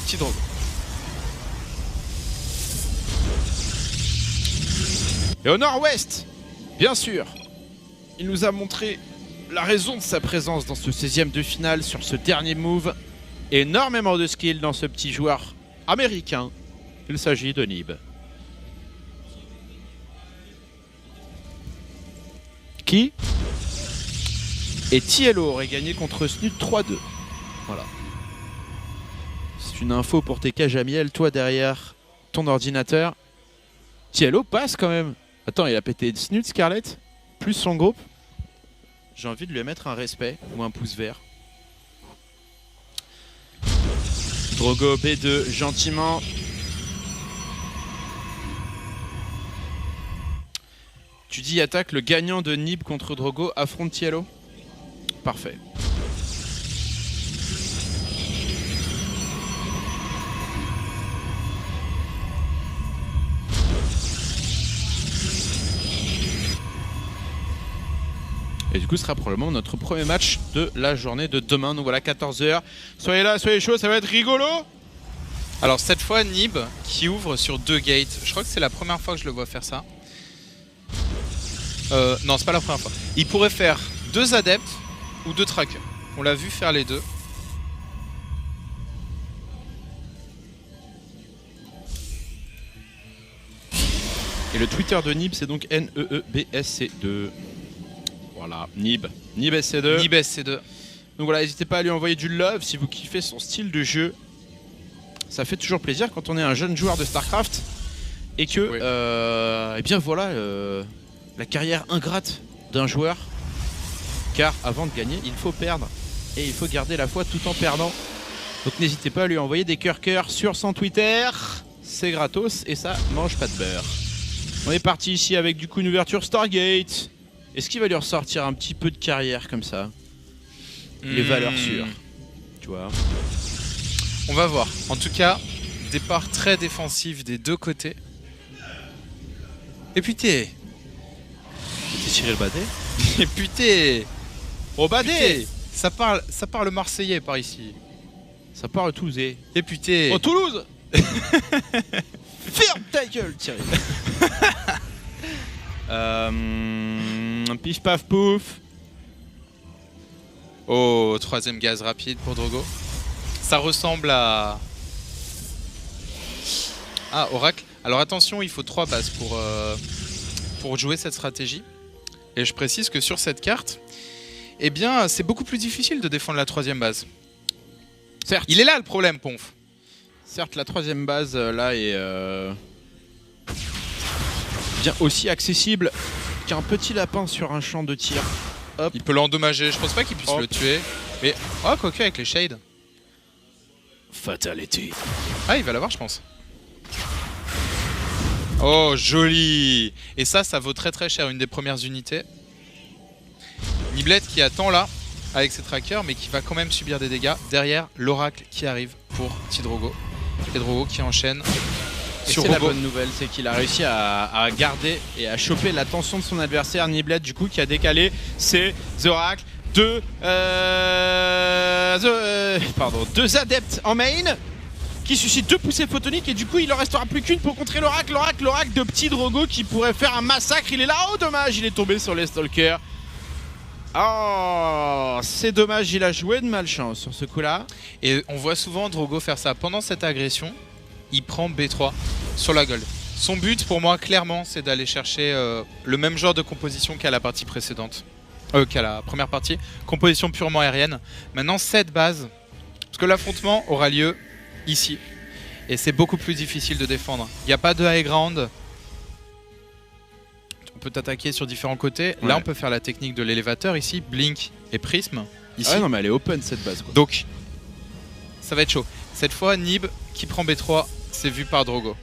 Petit Drogo. Et au nord-ouest, bien sûr, il nous a montré la raison de sa présence dans ce 16e de finale sur ce dernier move. Énormément de skill dans ce petit joueur américain. Il s'agit de Nib. Qui et Tiello aurait gagné contre Snud 3-2. Voilà. C'est une info pour TK Jamiel, toi derrière ton ordinateur. Tiello passe quand même. Attends, il a pété Snud Scarlett, plus son groupe. J'ai envie de lui mettre un respect ou un pouce vert. Drogo B2, gentiment. Tu dis attaque, le gagnant de Nib contre Drogo affronte Tiello. Parfait. Et du coup, ce sera probablement notre premier match de la journée de demain. Nous voilà 14h. Soyez là, soyez chauds, ça va être rigolo. Alors cette fois, Nib qui ouvre sur 2 gates. Je crois que c'est la première fois que je le vois faire ça. Non, c'est pas la première fois. Il pourrait faire 2 adeptes ou 2 trackers. On l'a vu faire les deux. Et le Twitter de Nib, c'est donc NEEBSC2. Voilà, Nib. Nib SC2. Nib SC2. Donc voilà, n'hésitez pas à lui envoyer du love si vous kiffez son style de jeu. Ça fait toujours plaisir quand on est un jeune joueur de StarCraft et que, oui. Eh bien voilà, la carrière ingrate d'un joueur. Car avant de gagner, il faut perdre. Et il faut garder la foi tout en perdant. Donc n'hésitez pas à lui envoyer des cœurs sur son Twitter. C'est gratos et ça mange pas de beurre. On est parti ici avec du coup une ouverture Stargate. Est-ce qu'il va lui ressortir un petit peu de carrière comme ça? les valeurs sûres. Tu vois. On va voir. En tout cas, départ très défensif des deux côtés. Et putain. T'es tiré le Badé. Et putain. Au Badé. Ça parle marseillais par ici. Ça parle Toulousais. Et putain. Oh Toulouse. Ferme ta gueule, Thierry. Pif paf pouf. Oh, troisième gaz rapide pour Drogo. Ça ressemble à... Ah, Oracle. Alors attention, il faut 3 bases pour jouer cette stratégie. Et je précise que sur cette carte, eh bien, c'est beaucoup plus difficile de défendre la troisième base. Certes. Il est là le problème, Ponf. Certes, la troisième base, là, est bien aussi accessible qu'un petit lapin sur un champ de tir. Hop. Il peut l'endommager. Je pense pas qu'il puisse le tuer. Mais, oh, quoique avec les shades. Fatality. Ah, il va l'avoir, je pense. Oh, joli. Et ça vaut très très cher, une des premières unités. Niblet qui attend là, avec ses trackers, mais qui va quand même subir des dégâts. Derrière, l'Oracle qui arrive pour Tidrogo. Et Drogo qui enchaîne sur Robo. La bonne nouvelle, c'est qu'il a réussi à garder et à choper l'attention de son adversaire, Niblet, du coup, qui a décalé. C'est Zorak. Deux adeptes en main qui suscitent 2 poussées photoniques et du coup il en restera plus qu'une pour contrer l'Oracle. L'Oracle de petit Drogo qui pourrait faire un massacre. Il est là, oh dommage, il est tombé sur les stalkers. Oh, c'est dommage, il a joué de malchance sur ce coup-là. Et on voit souvent Drogo faire ça. Pendant cette agression, il prend B3 sur la gold. Son but pour moi clairement c'est d'aller chercher le même genre de composition qu'à la partie précédente. Qu'à la première partie, composition purement aérienne. Maintenant cette base, parce que l'affrontement aura lieu ici. Et c'est beaucoup plus difficile de défendre. Il n'y a pas de high ground. On peut attaquer sur différents côtés. Ouais. Là on peut faire la technique de l'élévateur ici, Blink et Prism. Ici. Ah ouais, non mais elle est open cette base quoi. Donc ça va être chaud. Cette fois Nib qui prend B3, c'est vu par Drogo.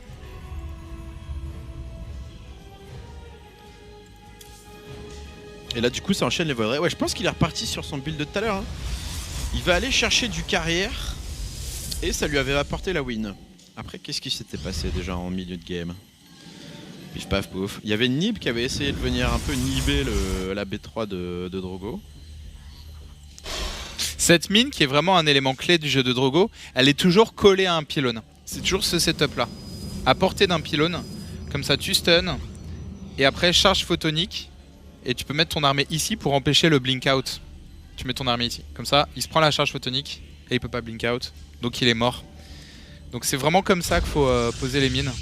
Et là du coup ça enchaîne les vols. Ouais, je pense qu'il est reparti sur son build de tout à l'heure. Hein. Il va aller chercher du carrière et ça lui avait apporté la win. Après qu'est-ce qui s'était passé déjà en milieu de game? Pif paf pouf. Il y avait Nib qui avait essayé de venir un peu niber la B3 de Drogo. Cette mine qui est vraiment un élément clé du jeu de Drogo, elle est toujours collée à un pylône. C'est toujours ce setup là. À portée d'un pylône, comme ça tu stun et après charge photonique. Et tu peux mettre ton armée ici pour empêcher le blink out. Tu mets ton armée ici. Comme ça, il se prend la charge photonique et il peut pas blink out. Donc il est mort. Donc c'est vraiment comme ça qu'il faut poser les mines.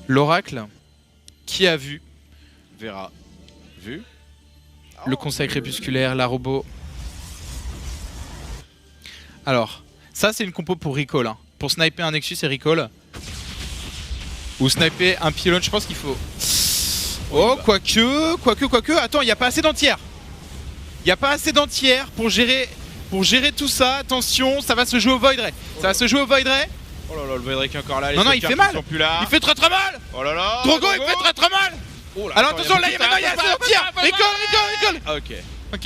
L'Oracle, qui a vu, verra. Vu. Le conseil crépusculaire, la robot. Alors, ça c'est une compo pour recall. Hein. Pour sniper un Nexus et recall. Ou sniper un pylône, je pense qu'il faut... Oh, quoique... Attends, il n'y a pas assez d'entières. Il n'y a pas assez d'entières pour gérer tout ça. Attention, ça va se jouer au Void Ray. Ça va se jouer au Void Ray. Oh là là, le Void Ray qui est encore là. Non, il fait mal. Là. Il fait très très mal. Oh là là. Drogo, il fait très très mal. Oh là, alors attention, là, il y avait assez d'entières. Recall. Ah, ok. Ok,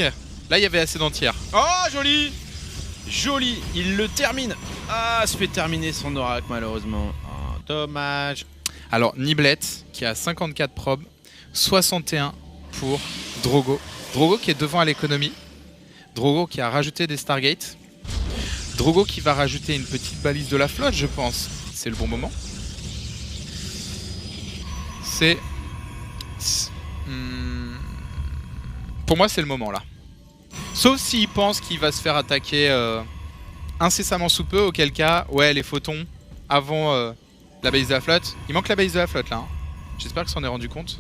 là, il y avait assez d'entières. Oh, joli. Joli. Il le termine. Ah, se fait terminer son Oracle, malheureusement. Oh, dommage. Alors, Niblet, qui a 54 probes, 61 pour Drogo. Drogo qui est devant à l'économie. Drogo qui a rajouté des Stargates. Drogo qui va rajouter une petite balise de la flotte, je pense. C'est le bon moment. Pour moi, c'est le moment, là. Sauf s'il pense qu'il va se faire attaquer incessamment sous peu, auquel cas, ouais, les photons avant... la base de la flotte. Il manque la base de la flotte là. Hein. J'espère qu'il s'en est rendu compte.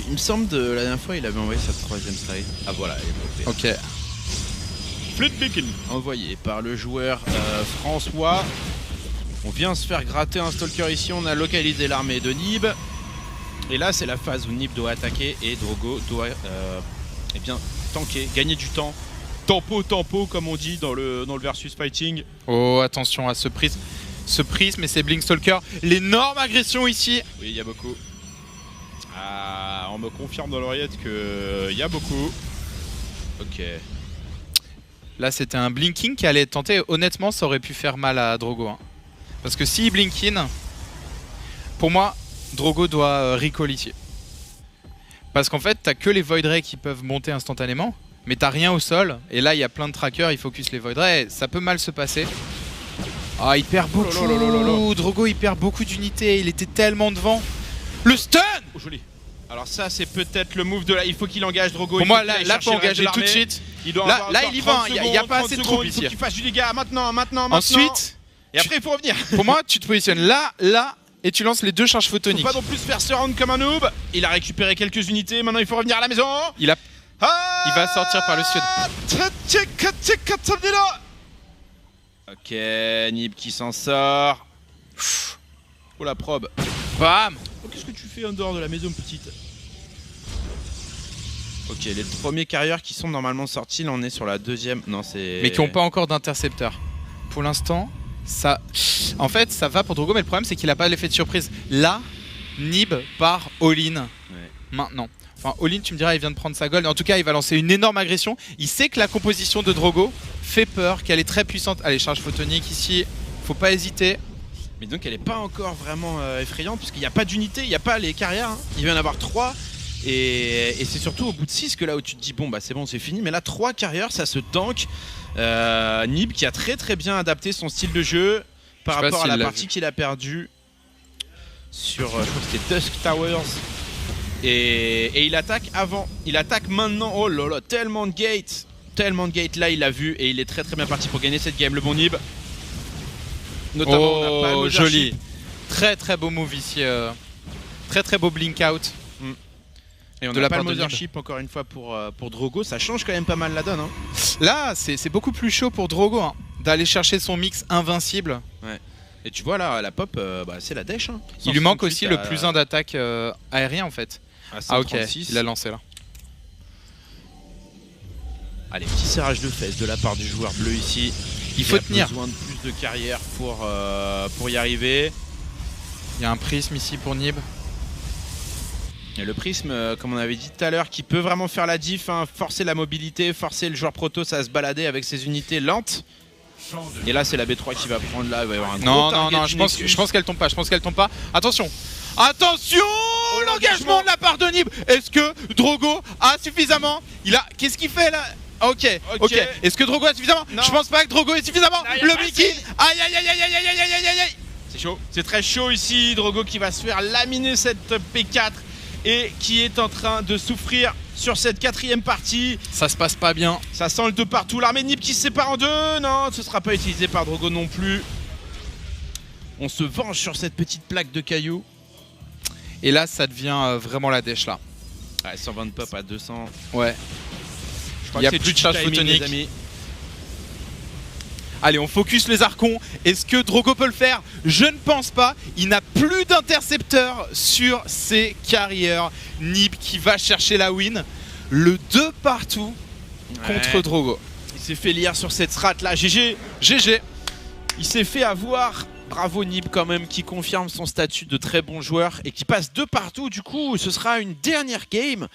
Il me semble de la dernière fois il avait envoyé sa troisième strike. Ah voilà, elle est montée. Ok. Fleet Beacon envoyé par le joueur François. On vient se faire gratter un stalker ici. On a localisé l'armée de Nib. Et là c'est la phase où Nib doit attaquer et Drogo doit eh bien, tanker, gagner du temps. Tempo comme on dit dans le versus fighting. Oh attention à ce prisme. Ce prisme et ses Blink Stalker. L'énorme agression ici. Oui, il y a beaucoup. Ah, on me confirme dans l'oreillette qu'il y a beaucoup. Ok. Là, c'était un Blink-in qui allait tenter. Honnêtement, ça aurait pu faire mal à Drogo. Hein. Parce que s'il Blink-in, pour moi, Drogo doit recall ici. Parce qu'en fait, t'as que les Void Ray qui peuvent monter instantanément, mais t'as rien au sol. Et là, il y a plein de trackers, il focus les Void Ray. Ça peut mal se passer. Ah, il perd beaucoup. Drogo, il perd beaucoup d'unités. Il était tellement devant. Le stun! Oh, joli. Alors ça, c'est peut-être le move de là. Il faut qu'il engage Drogo. Pour moi, là, faut engager tout de suite. Il doit là, il y va. Il n'y a pas assez de troupes ici. Il faut qu'il fasse du dégât maintenant. Ensuite, et après, il faut revenir. Pour moi, tu te positionnes là, et tu lances les deux charges photoniques. Faut pas non plus faire ce round comme un noob. Il a récupéré quelques unités. Maintenant, il faut revenir à la maison. Il va sortir par le sud. Ok, Nib qui s'en sort. Oh la probe. Bam! Oh, qu'est-ce que tu fais en dehors de la maison, petite? Ok, les premiers carrières qui sont normalement sortis, là on est sur la deuxième. Non, c'est. Mais qui n'ont pas encore d'intercepteur. Pour l'instant, ça. En fait, ça va pour Drogo, mais le problème c'est qu'il n'a pas l'effet de surprise. Là, Nib part all-in maintenant. Enfin, all-in, tu me diras, il vient de prendre sa gold. En tout cas, il va lancer une énorme agression. Il sait que la composition de Drogo fait peur, qu'elle est très puissante. Allez, charge photonique ici, faut pas hésiter. Mais donc elle est pas encore vraiment effrayante puisqu'il n'y a pas d'unité, il n'y a pas les carrières, hein. Il vient en avoir 3 et c'est surtout au bout de 6 que là où tu te dis bon bah c'est bon c'est fini, mais là 3 carrières ça se tank. Nib qui a très bien adapté son style de jeu par rapport à la partie qu'il a perdue sur je crois que c'était Dusk Towers et il attaque avant, il attaque maintenant. Oh là là, tellement de gates là il l'a vu et il est très bien parti pour gagner cette game, le bon Nib. Notamment, on a pas le joli. Très beau move ici. Très beau blink out. Et on n'a pas le Mothership encore une fois pour Drogo. Ça change quand même pas mal la donne. Hein. Là, c'est beaucoup plus chaud pour Drogo hein, d'aller chercher son mix invincible. Ouais. Et tu vois là, la pop, c'est la dèche. Hein. Il lui manque aussi le plus 1 d'attaque aérien en fait. Ah ok, il a lancé là. Allez, petit serrage de fesses de la part du joueur bleu ici. Il faut tenir. Il a besoin de plus de carrière pour y arriver. Il y a un prisme ici pour Nib. Et le prisme, comme on avait dit tout à l'heure, qui peut vraiment faire la diff, hein, forcer la mobilité, forcer le joueur Protoss à se balader avec ses unités lentes. Et là, c'est la B3 qui va prendre là. Il va y avoir un non, je pense qu'elle tombe pas. Attention, l'engagement de la part de Nib. Est-ce que Drogo a suffisamment? Qu'est-ce qu'il fait là? Ok. Est-ce que Drogo a suffisamment? Je pense pas que Drogo ait suffisamment. Le Blink-in. Aïe. C'est chaud. C'est très chaud ici. Drogo qui va se faire laminer cette P4 et qui est en train de souffrir sur cette 4ème partie. Ça se passe pas bien. Ça sent le 2 partout. L'armée Nib qui se sépare en 2. Non, ce sera pas utilisé par Drogo non plus. On se venge sur cette petite plaque de cailloux. Et là, ça devient vraiment la dèche là. Ouais, 120 de pop à 200. Ouais. Il n'y a plus de charge photonique. Allez, on focus les archons. Est-ce que Drogo peut le faire? Je ne pense pas. Il n'a plus d'intercepteur sur ses carrières. Nib qui va chercher la win. Le 2 partout contre Drogo. Il s'est fait lire sur cette strat là. GG. Il s'est fait avoir. Bravo Nib quand même qui confirme son statut de très bon joueur et qui passe 2 partout. Du coup, ce sera une dernière game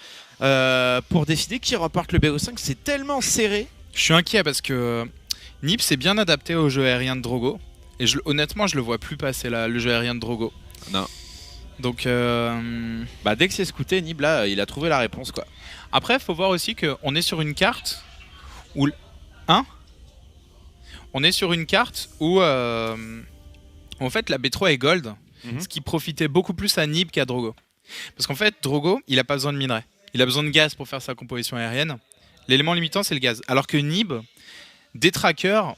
pour décider qui remporte le BO5. C'est tellement serré. Je suis inquiet parce que Nib s'est bien adapté au jeu aérien de Drogo. Et honnêtement, je le vois plus passer là, le jeu aérien de Drogo. Non. Donc, dès que c'est scouté, Nib là, il a trouvé la réponse quoi. Après, il faut voir aussi qu'on est sur une carte où... On est sur une carte où... En fait, la B3 est gold, ce qui profitait beaucoup plus à Nib qu'à Drogo. Parce qu'en fait, Drogo, il n'a pas besoin de minerai. Il a besoin de gaz pour faire sa composition aérienne. L'élément limitant, c'est le gaz. Alors que Nib, des trackers,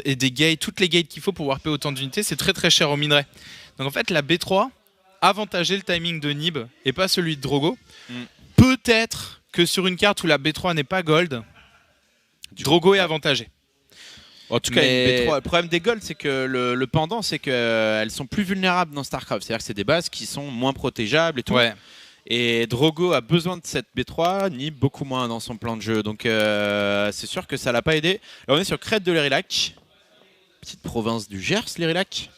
et des gates, toutes les gates qu'il faut pour warper autant d'unités, c'est très cher au minerai. Donc en fait, la B3 avantageait le timing de Nib et pas celui de Drogo. Peut-être que sur une carte où la B3 n'est pas gold, Drogo est avantagé. En tout cas, B3, le problème des golds, c'est que le pendant, c'est qu'elles sont plus vulnérables dans StarCraft. C'est-à-dire que c'est des bases qui sont moins protégeables et tout. Ouais. Et Drogo a besoin de cette B3, Nib beaucoup moins dans son plan de jeu. Donc c'est sûr que ça l'a pas aidé. Là, on est sur Crête de l'Erilac. Petite province du Gers, l'Erilac.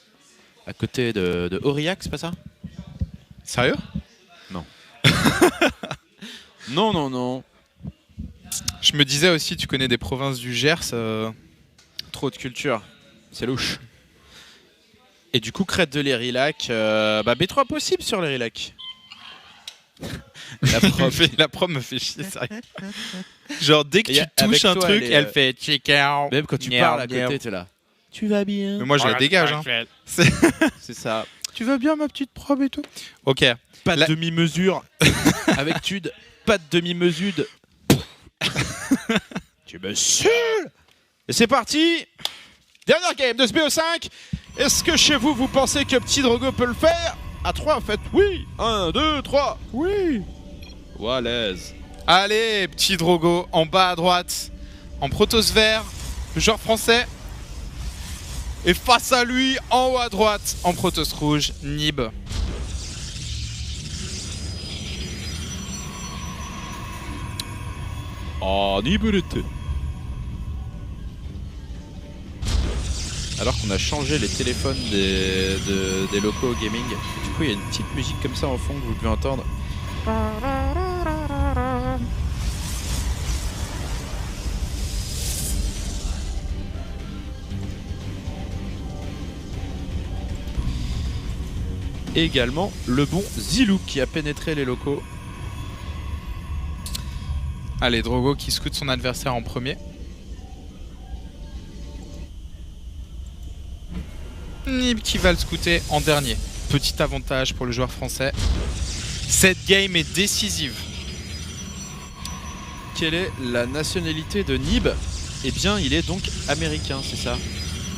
À côté de Aurillac, c'est pas ça? Sérieux? Non. Non, non, non. Je me disais aussi, tu connais des provinces du Gers. Trop de culture. C'est louche. Et du coup, crête de l'Erilac. B3 possible sur l'Erilac. La prof me fait chier, sérieux. Genre, dès que tu touches un truc, elle fait check out. Même quand tu parles à côté, t'es là. Tu vas bien. Mais moi, je la dégage. Hein. C'est ça. Tu vas bien, ma petite prof et tout. Ok. Pas de demi-mesure. Avec Tude, pas de demi-mesure. Tu me saoules. Et c'est parti. Dernière game de ce BO5. Est-ce que chez vous, vous pensez que Petit Drogo peut le faire? À 3, en fait, oui. 1, 2, 3, oui. Wallace. Allez, Petit Drogo, en bas à droite, en Protoss vert, le joueur français. Et face à lui, en haut à droite, en Protoss rouge, Nib. Oh, Nibelete. Alors qu'on a changé les téléphones des locaux gaming. Du coup, il y a une petite musique comme ça en fond que vous pouvez entendre. Et également le bon Zilou qui a pénétré les locaux. Allez, Drogo qui scoute son adversaire en premier. Nib qui va le scouter en dernier. Petit avantage pour le joueur français. Cette game est décisive. Quelle est la nationalité de Nib? Eh bien, il est donc américain, c'est ça?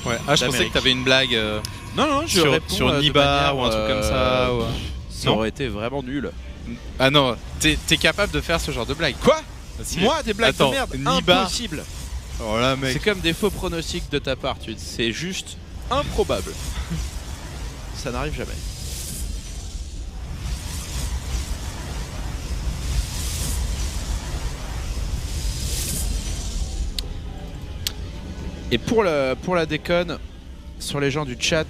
Ouais. Ah, je pensais que t'avais une blague non, je réponds sur Niba ou un truc comme ça. Ou... Ça aurait été vraiment nul. Ah non, t'es capable de faire ce genre de blague. Quoi? Si. Moi, des blagues de merde? Niba. Impossible. Oh là, mec. C'est comme des faux pronostics de ta part. C'est juste improbable. Ça n'arrive jamais. Et pour la déconne, sur les gens du chat,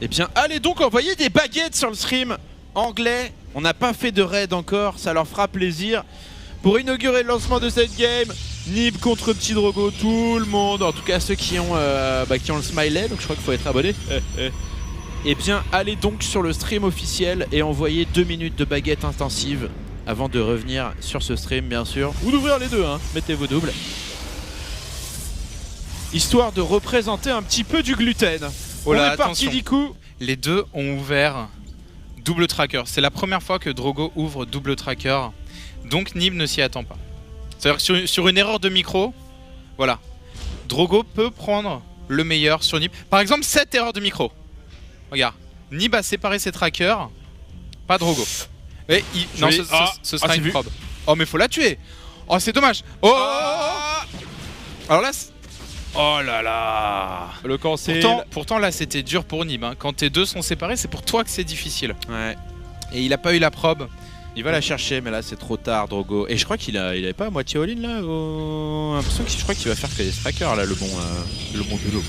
eh bien, allez donc envoyer des baguettes sur le stream anglais. On n'a pas fait de raid encore, ça leur fera plaisir. Pour inaugurer le lancement de cette game, Nib contre Petit Drogo, tout le monde, en tout cas ceux qui ont le smiley, donc je crois qu'il faut être abonné. Eh bien, allez donc sur le stream officiel et envoyez 2 minutes de baguette intensive avant de revenir sur ce stream, bien sûr. Ou d'ouvrir les deux, hein, mettez vos doubles. Histoire de représenter un petit peu du gluten. Oh là, on est parti du coup. Les deux ont ouvert double tracker. C'est la première fois que Drogo ouvre double tracker. Donc Nib ne s'y attend pas. C'est-à-dire que sur une erreur de micro, voilà, Drogo peut prendre le meilleur sur Nib. Par exemple, cette erreur de micro. Regarde, Nib a séparé ses trackers, pas Drogo. Et non, ce sera une probe. Oh mais faut la tuer. Oh c'est dommage. Oh, alors là, oh là là. Le cancel. Pourtant là c'était dur pour Nib. Hein. Quand tes deux sont séparés, c'est pour toi que c'est difficile. Ouais. Et il a pas eu la probe. Il va la chercher, mais là c'est trop tard, Drogo. Et je crois qu'il avait pas à moitié all-in là. L'impression que je crois qu'il va faire que des trackers là, le bon boulot.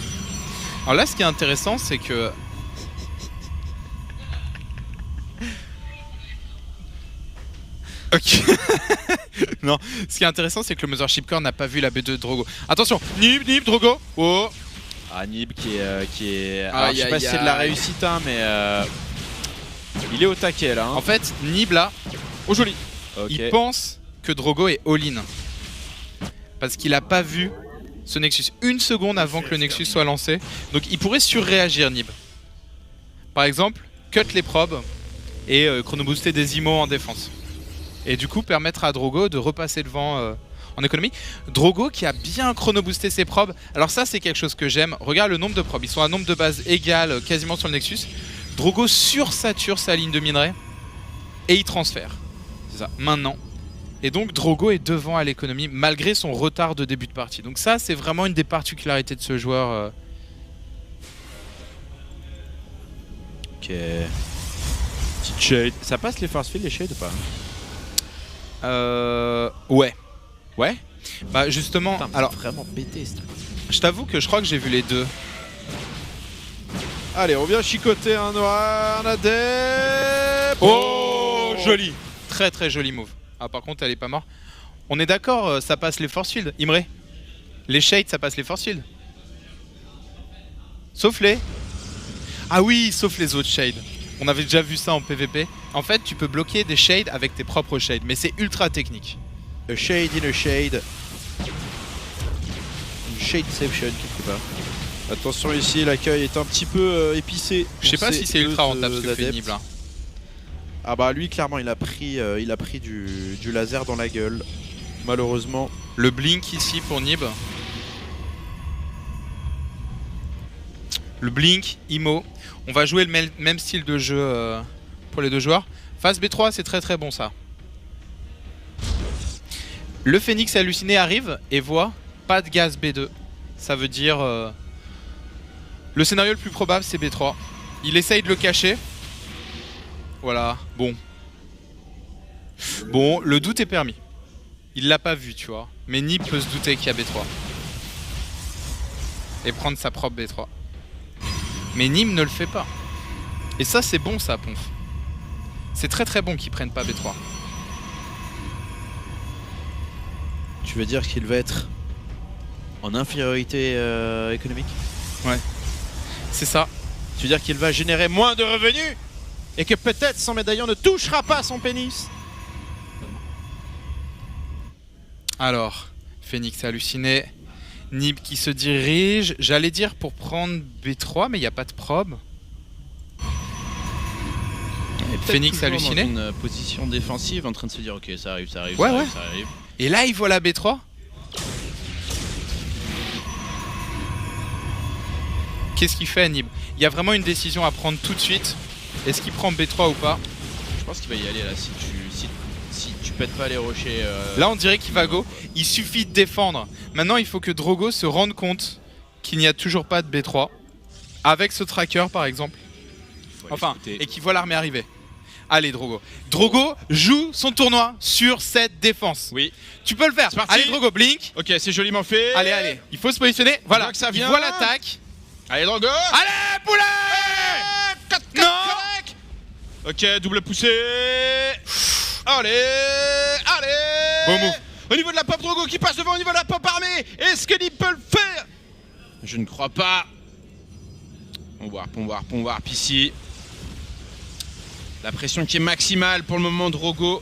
Alors là, ce qui est intéressant, c'est que ok. Non, ce qui est intéressant, c'est que le Mothership Core n'a pas vu la B2 de Drogo. Attention, Nib, Drogo. Oh. Ah, Nib qui est. Alors, je sais pas si c'est de la réussite, hein, mais il est au taquet là. Hein. En fait, Nib là, oh joli. Okay. Il pense que Drogo est all-in parce qu'il a pas vu ce Nexus une seconde avant que le Nexus soit lancé. Donc il pourrait surréagir, Nib. Par exemple, cut les probes et chronobooster des IMO en défense. Et du coup permettre à Drogo de repasser devant en économie. Drogo qui a bien chronoboosté ses probes. Alors ça c'est quelque chose que j'aime. Regarde le nombre de probes, ils sont à nombre de bases égal quasiment sur le Nexus. Drogo sursature sa ligne de minerai et il transfère. C'est ça, maintenant. Et donc Drogo est devant à l'économie malgré son retard de début de partie. Donc ça c'est vraiment une des particularités de ce joueur. Ok. Petite shade. Ça passe les force field les shades ou pas? Ouais. Ouais. Bah justement, putain, alors vraiment pété ce truc. Je t'avoue que je crois que j'ai vu les deux. Allez, on vient chicoter un noir, un adepte. Oh, joli. Très très joli move. Ah par contre elle est pas morte. On est d'accord, ça passe les force field. Imre, les shades ça passe les force field. Sauf les... Ah oui, sauf les autres shades. On avait déjà vu ça en PvP. En fait tu peux bloquer des shades avec tes propres shades. Mais c'est ultra technique. A shade in a shade. Une shadeception quelque part. Attention ici, l'accueil est un petit peu épicé. Je sais pas si c'est ultra rentable ce que fait Nib là. Ah bah lui clairement il a pris du laser dans la gueule. Malheureusement. Le blink ici pour Nib. Le blink, Imo. On va jouer le même style de jeu pour les deux joueurs. Phase B3 c'est très très bon ça. Le Phoenix halluciné arrive et voit pas de gaz B2. Ça veut dire... le scénario le plus probable c'est B3. Il essaye de le cacher. Voilà, bon. Bon, le doute est permis. Il l'a pas vu, tu vois. Mais Nib peut se douter qu'il y a B3. Et prendre sa propre B3. Mais Nib ne le fait pas. Et ça c'est bon ça, Ponf. C'est très très bon qu'ils prennent pas B3. Tu veux dire qu'il va être en infériorité économique? Ouais. C'est ça. Tu veux dire qu'il va générer moins de revenus? Et que peut-être son médaillon ne touchera pas son pénis? Alors, Phoenix halluciné. Nib qui se dirige. J'allais dire pour prendre B3, mais il n'y a pas de probe. Phoenix halluciné. Dans une position défensive en train de se dire ok ça arrive, ça arrive, ouais, ça ouais. arrive, ça arrive. Et là il voit la B3. Qu'est-ce qu'il fait Nib? Il y a vraiment une décision à prendre tout de suite. Est-ce qu'il prend B3 ou pas? Je pense qu'il va y aller là si tu pètes pas les rochers. Là on dirait qu'il va go. Il suffit de défendre. Maintenant il faut que Drogo se rende compte qu'il n'y a toujours pas de B3. Avec ce tracker par exemple. Enfin, et qu'il voit l'armée arriver. Allez Drogo. Drogo joue son tournoi sur cette défense. Oui. Tu peux le faire. Allez Drogo, blink. Ok, c'est joliment fait. Allez, allez. Il faut se positionner. Voilà. Que ça vient. Il voit l'attaque. Allez Drogo. Allez poulet. Non. Ok, double poussée. Allez, allez. Bon move. Au niveau de la pop Drogo qui passe devant au niveau de la pop armée. Est-ce qu'il peut le faire? Je ne crois pas. On voir ici. La pression qui est maximale pour le moment Drogo.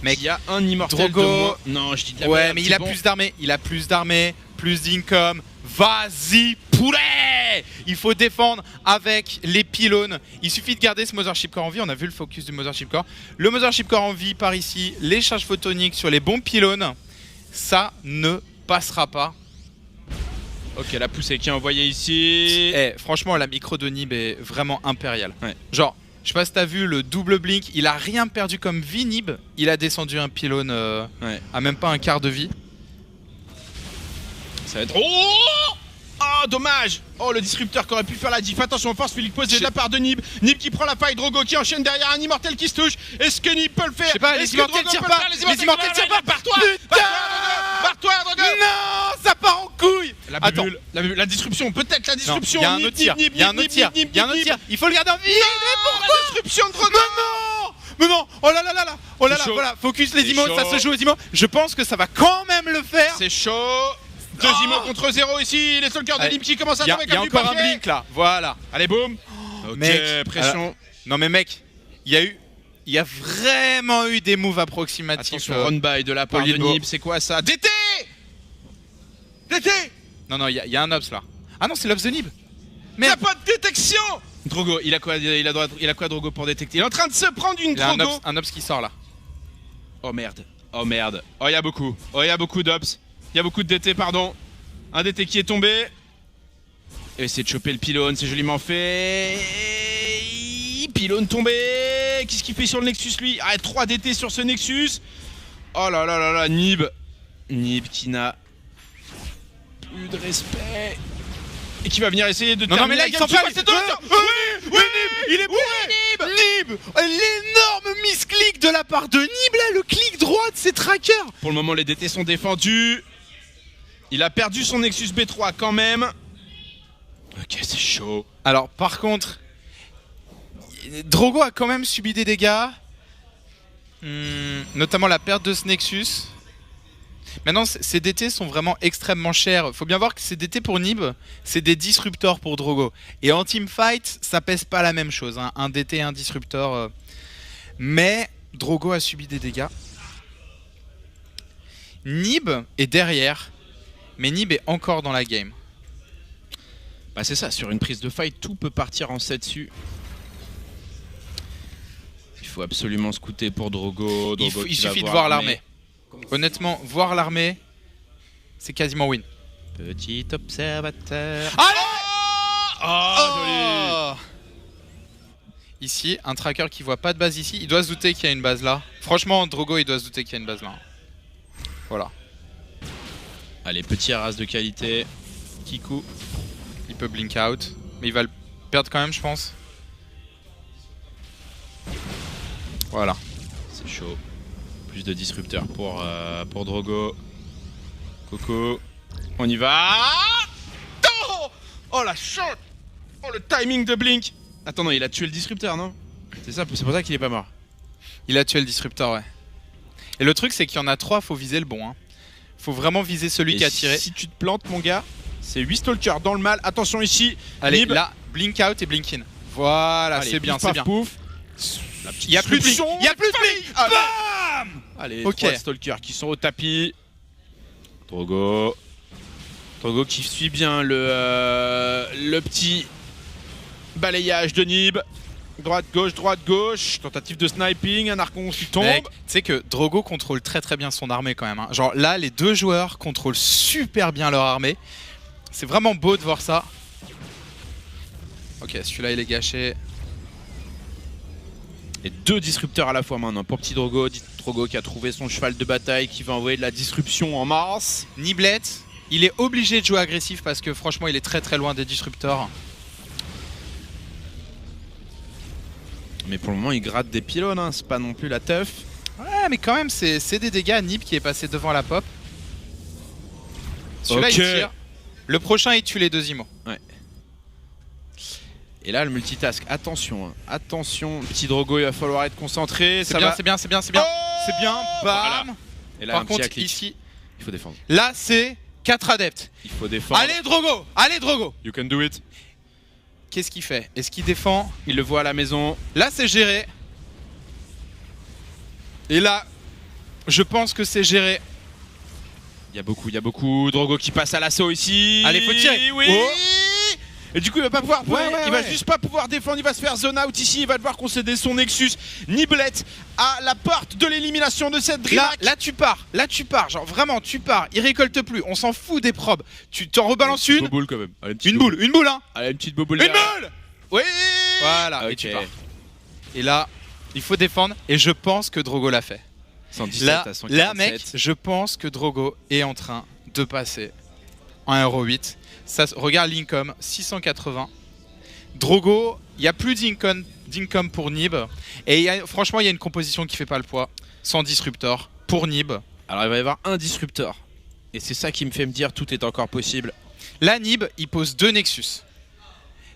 Mec, il y a un immortel Drogo. de moins. Non, je dis de la ouais, merde, mais il a plus d'armée. Il a plus d'armée, plus d'income. Vas-y, poulet. Il faut défendre avec les pylônes. Il suffit de garder ce Mothership Core en vie. On a vu le focus du Mothership Core. Le Mothership Core en vie par ici. Les charges photoniques sur les bons pylônes. Ça ne passera pas. Ok, la poussée qui est envoyée ici. Franchement, la micro de Nib est vraiment impériale. Ouais. Genre, je sais pas si t'as vu le double blink. Il a rien perdu comme vie, Nib. Il a descendu un pylône à même pas un quart de vie. Ça va être... Oh, dommage. Oh, le disrupteur qui aurait pu faire la diff. Attention, force Philippe posée de la part de Nib. Nib qui prend la faille, Drogo qui enchaîne derrière un immortel qui se touche. Est-ce que Nib peut le faire? Je sais pas, les immortels tirent pas. Les immortels tirent pas. Barre-toi. Barre-toi, Drogo. Non, ça part en couille. Attends, la disruption, peut-être la disruption. Il y a un autre tir. Il y a un autre tir. Il y a un autre tir. Il faut le garder en vie. La disruption de Drogo. Non. Mais non. Oh là là là là. Oh là là. Voilà. Focus les imos. Ça se joue aux imos. Je pense que ça va quand même le faire. C'est chaud. Deux imos contre 0 ici, les stalkers de Nib qui commencent à tomber. Il y a encore un blink là, voilà. Allez boum. Ok, mec, pression. Non mais mec, il y a vraiment eu des moves approximatifs. Attention, run by de la part de Nib, c'est quoi ça? DT. DT. Non, il y a un Ops là. Ah non, c'est l'Ops de Nib. Mais il n'y a pas de détection. Drogo, il a quoi Drogo pour détecter? Il est en train de se prendre une Drogo. Un Ops qui sort là. Oh merde. Oh merde. Oh il y a beaucoup. Oh il y a beaucoup d'Ops. Il y a beaucoup de DT, pardon. Un DT qui est tombé. Et essayer de choper le pylône, c'est joliment fait. Pylône tombé. Qu'est-ce qu'il fait sur le Nexus lui? Ah, 3 DT sur ce Nexus. Oh là là là là, Nib. Nib qui n'a plus de respect. Et qui va venir essayer de non mais là il s'en passe. Oui, Nib, il est bourré. Nib, l'énorme misclick de la part de Nib là, le clic droit de ses trackers. Pour le moment les DT sont défendus. Il a perdu son Nexus B3 quand même. Ok, c'est chaud. Alors par contre, Drogo a quand même subi des dégâts. Notamment la perte de ce Nexus. Maintenant, ces DT sont vraiment extrêmement chers. Faut bien voir que ces DT pour Nib, c'est des disruptors pour Drogo. Et en teamfight, ça pèse pas la même chose. Hein. Un DT et un disruptor. Mais Drogo a subi des dégâts. Nib est derrière. Mais Nib est encore dans la game. Bah c'est ça, sur une prise de fight, tout peut partir en 7 dessus. Il faut absolument scouter pour Drogo. Il suffit de voir l'armée. Honnêtement, voir l'armée, c'est quasiment win. Petit observateur. Allez joli. Ici, un tracker qui voit pas de base ici, il doit se douter qu'il y a une base là. Franchement, Drogo, il doit se douter qu'il y a une base là. Voilà. Allez, petit race de qualité. Kiku. Il peut blink out, mais il va le perdre quand même, je pense. Voilà. C'est chaud. Plus de disrupteurs pour Drogo. Coco. On y va. Oh la shot. Oh le timing de Blink. Attends, non, il a tué le disrupteur, non? C'est ça, c'est pour ça qu'il est pas mort. Il a tué le disrupteur, ouais. Et le truc, c'est qu'il y en a 3, faut viser le bon. Hein. Faut vraiment viser celui qui a tiré. Si tu te plantes, mon gars, c'est 8 stalkers dans le mal. Attention ici. Allez, Nib. là, blink out et blink in. Voilà, c'est bien, c'est bien. Pouf. Il y a plus de blink. Il y a plus de blink. Bam. Allez, 3 stalkers qui sont au tapis. Drogo. Drogo qui suit bien le petit balayage de Nib. Droite, gauche. Tentative de sniping, un archon qui tombe. Tu sais que Drogo contrôle très très bien son armée quand même. Hein. Genre là, les deux joueurs contrôlent super bien leur armée. C'est vraiment beau de voir ça. Ok, celui-là il est gâché. Et 2 disrupteurs à la fois maintenant pour petit Drogo. Drogo qui a trouvé son cheval de bataille, qui va envoyer de la disruption en mars. Niblet, il est obligé de jouer agressif parce que franchement il est très très loin des disrupteurs. Mais pour le moment il gratte des pylônes, hein. C'est pas non plus la teuf. Ouais mais quand même c'est des dégâts. Nib qui est passé devant la pop. Celui-là il tire. Le prochain il tue les 2 IMO. Ouais. Et là le multitask, attention, hein. Attention, petit Drogo il va falloir être concentré. C'est bien, c'est bien, c'est bien, c'est bien. Oh, c'est bien, bam voilà. Et là, par contre ici, il faut défendre. Là c'est 4 adeptes. Il faut défendre. Allez Drogo, allez Drogo. You can do it. Qu'est-ce qu'il fait? Est-ce qu'il défend? Il le voit à la maison. Là c'est géré. Et là, je pense que c'est géré. Il y a beaucoup. Drogo qui passe à l'assaut ici. Allez, faut tirer. Oui. Oh. Et du coup il va pas pouvoir, il va juste pas pouvoir défendre, il va se faire zone out ici, il va devoir concéder son Nexus. Niblet à la porte de l'élimination de cette Dreamhack. Là tu pars, genre vraiment tu pars, il récolte plus, on s'en fout des probes. Tu t'en rebalances une. Boule quand même. Allez, une boule hein. Allez, une petite boule. Une boule. Oui. Voilà, okay. Et tu pars. Et là, il faut défendre et je pense que Drogo l'a fait. 117 là, à 147. Là mec, je pense que Drogo est en train de passer en 1,8€. Ça, regarde l'income, 680. Drogo, il n'y a plus d'income pour Nib. Et franchement, il y a une composition qui fait pas le poids. Sans disruptor pour Nib. Alors il va y avoir un disruptor. Et c'est ça qui me fait me dire tout est encore possible. Là, Nib, il pose 2 Nexus.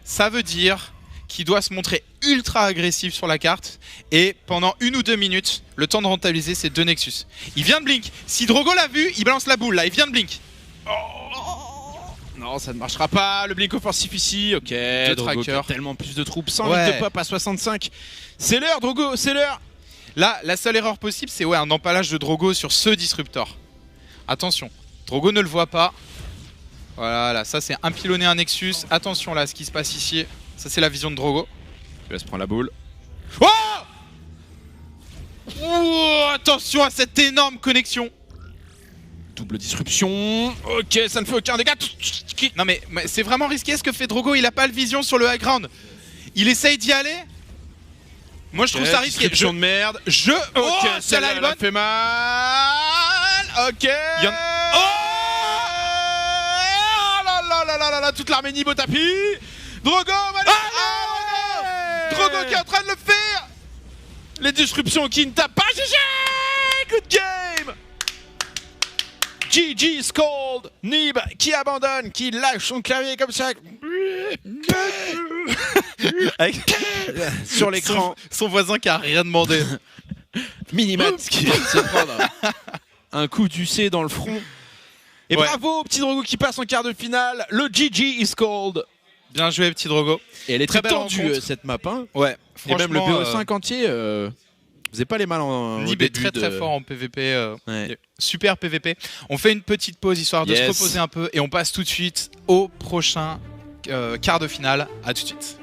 Ça veut dire qu'il doit se montrer ultra agressif sur la carte. Et pendant 1 ou 2 minutes, le temps de rentabiliser ces 2 Nexus. Il vient de blink. Si Drogo l'a vu, il balance la boule là. Il vient de blink. Non, ça ne marchera pas. Le blink offensif ici. Ok, Drogo qui a tellement plus de troupes. 100 000 de pop à 65. C'est l'heure, Drogo, c'est l'heure. Là, la seule erreur possible, c'est un empalage de Drogo sur ce disruptor. Attention, Drogo ne le voit pas. Voilà, ça c'est un pylôné, un Nexus. Attention là, ce qui se passe ici. Ça, c'est la vision de Drogo. Il va se prendre la boule. Oh, attention à cette énorme connexion. Double disruption. Ok, ça ne fait aucun dégât. Non mais c'est vraiment risqué ce que fait Drogo. Il a pas le vision sur le high ground. Il essaye d'y aller. Moi je trouve ça risqué. Disruption de merde. Ok, celle-là fait mal. Ok. Oh là, toute l'armée Nib au tapis. Drogo, Drogo qui est en train de le faire. Les disruptions qui ne tapent pas. GG. Good game. GG Scold. Nib qui abandonne, qui lâche son clavier comme ça. Avec sur l'écran. Son voisin qui a rien demandé. Minimax qui vient de se prendre un coup du C dans le front. Et Ouais. bravo au petit Drogo qui passe en quart de finale. Le GG is called. Bien joué, petit Drogo. Et elle est Très très belle tendue rencontre. cette map. Hein. Ouais, Et même le franchement, BO5 entier faisait pas les mal en Nib au est début très fort en PVP. Ouais. Super PVP. On fait une petite pause histoire de se Yes. reposer un peu et on passe tout de suite au prochain quart de finale. À tout de suite.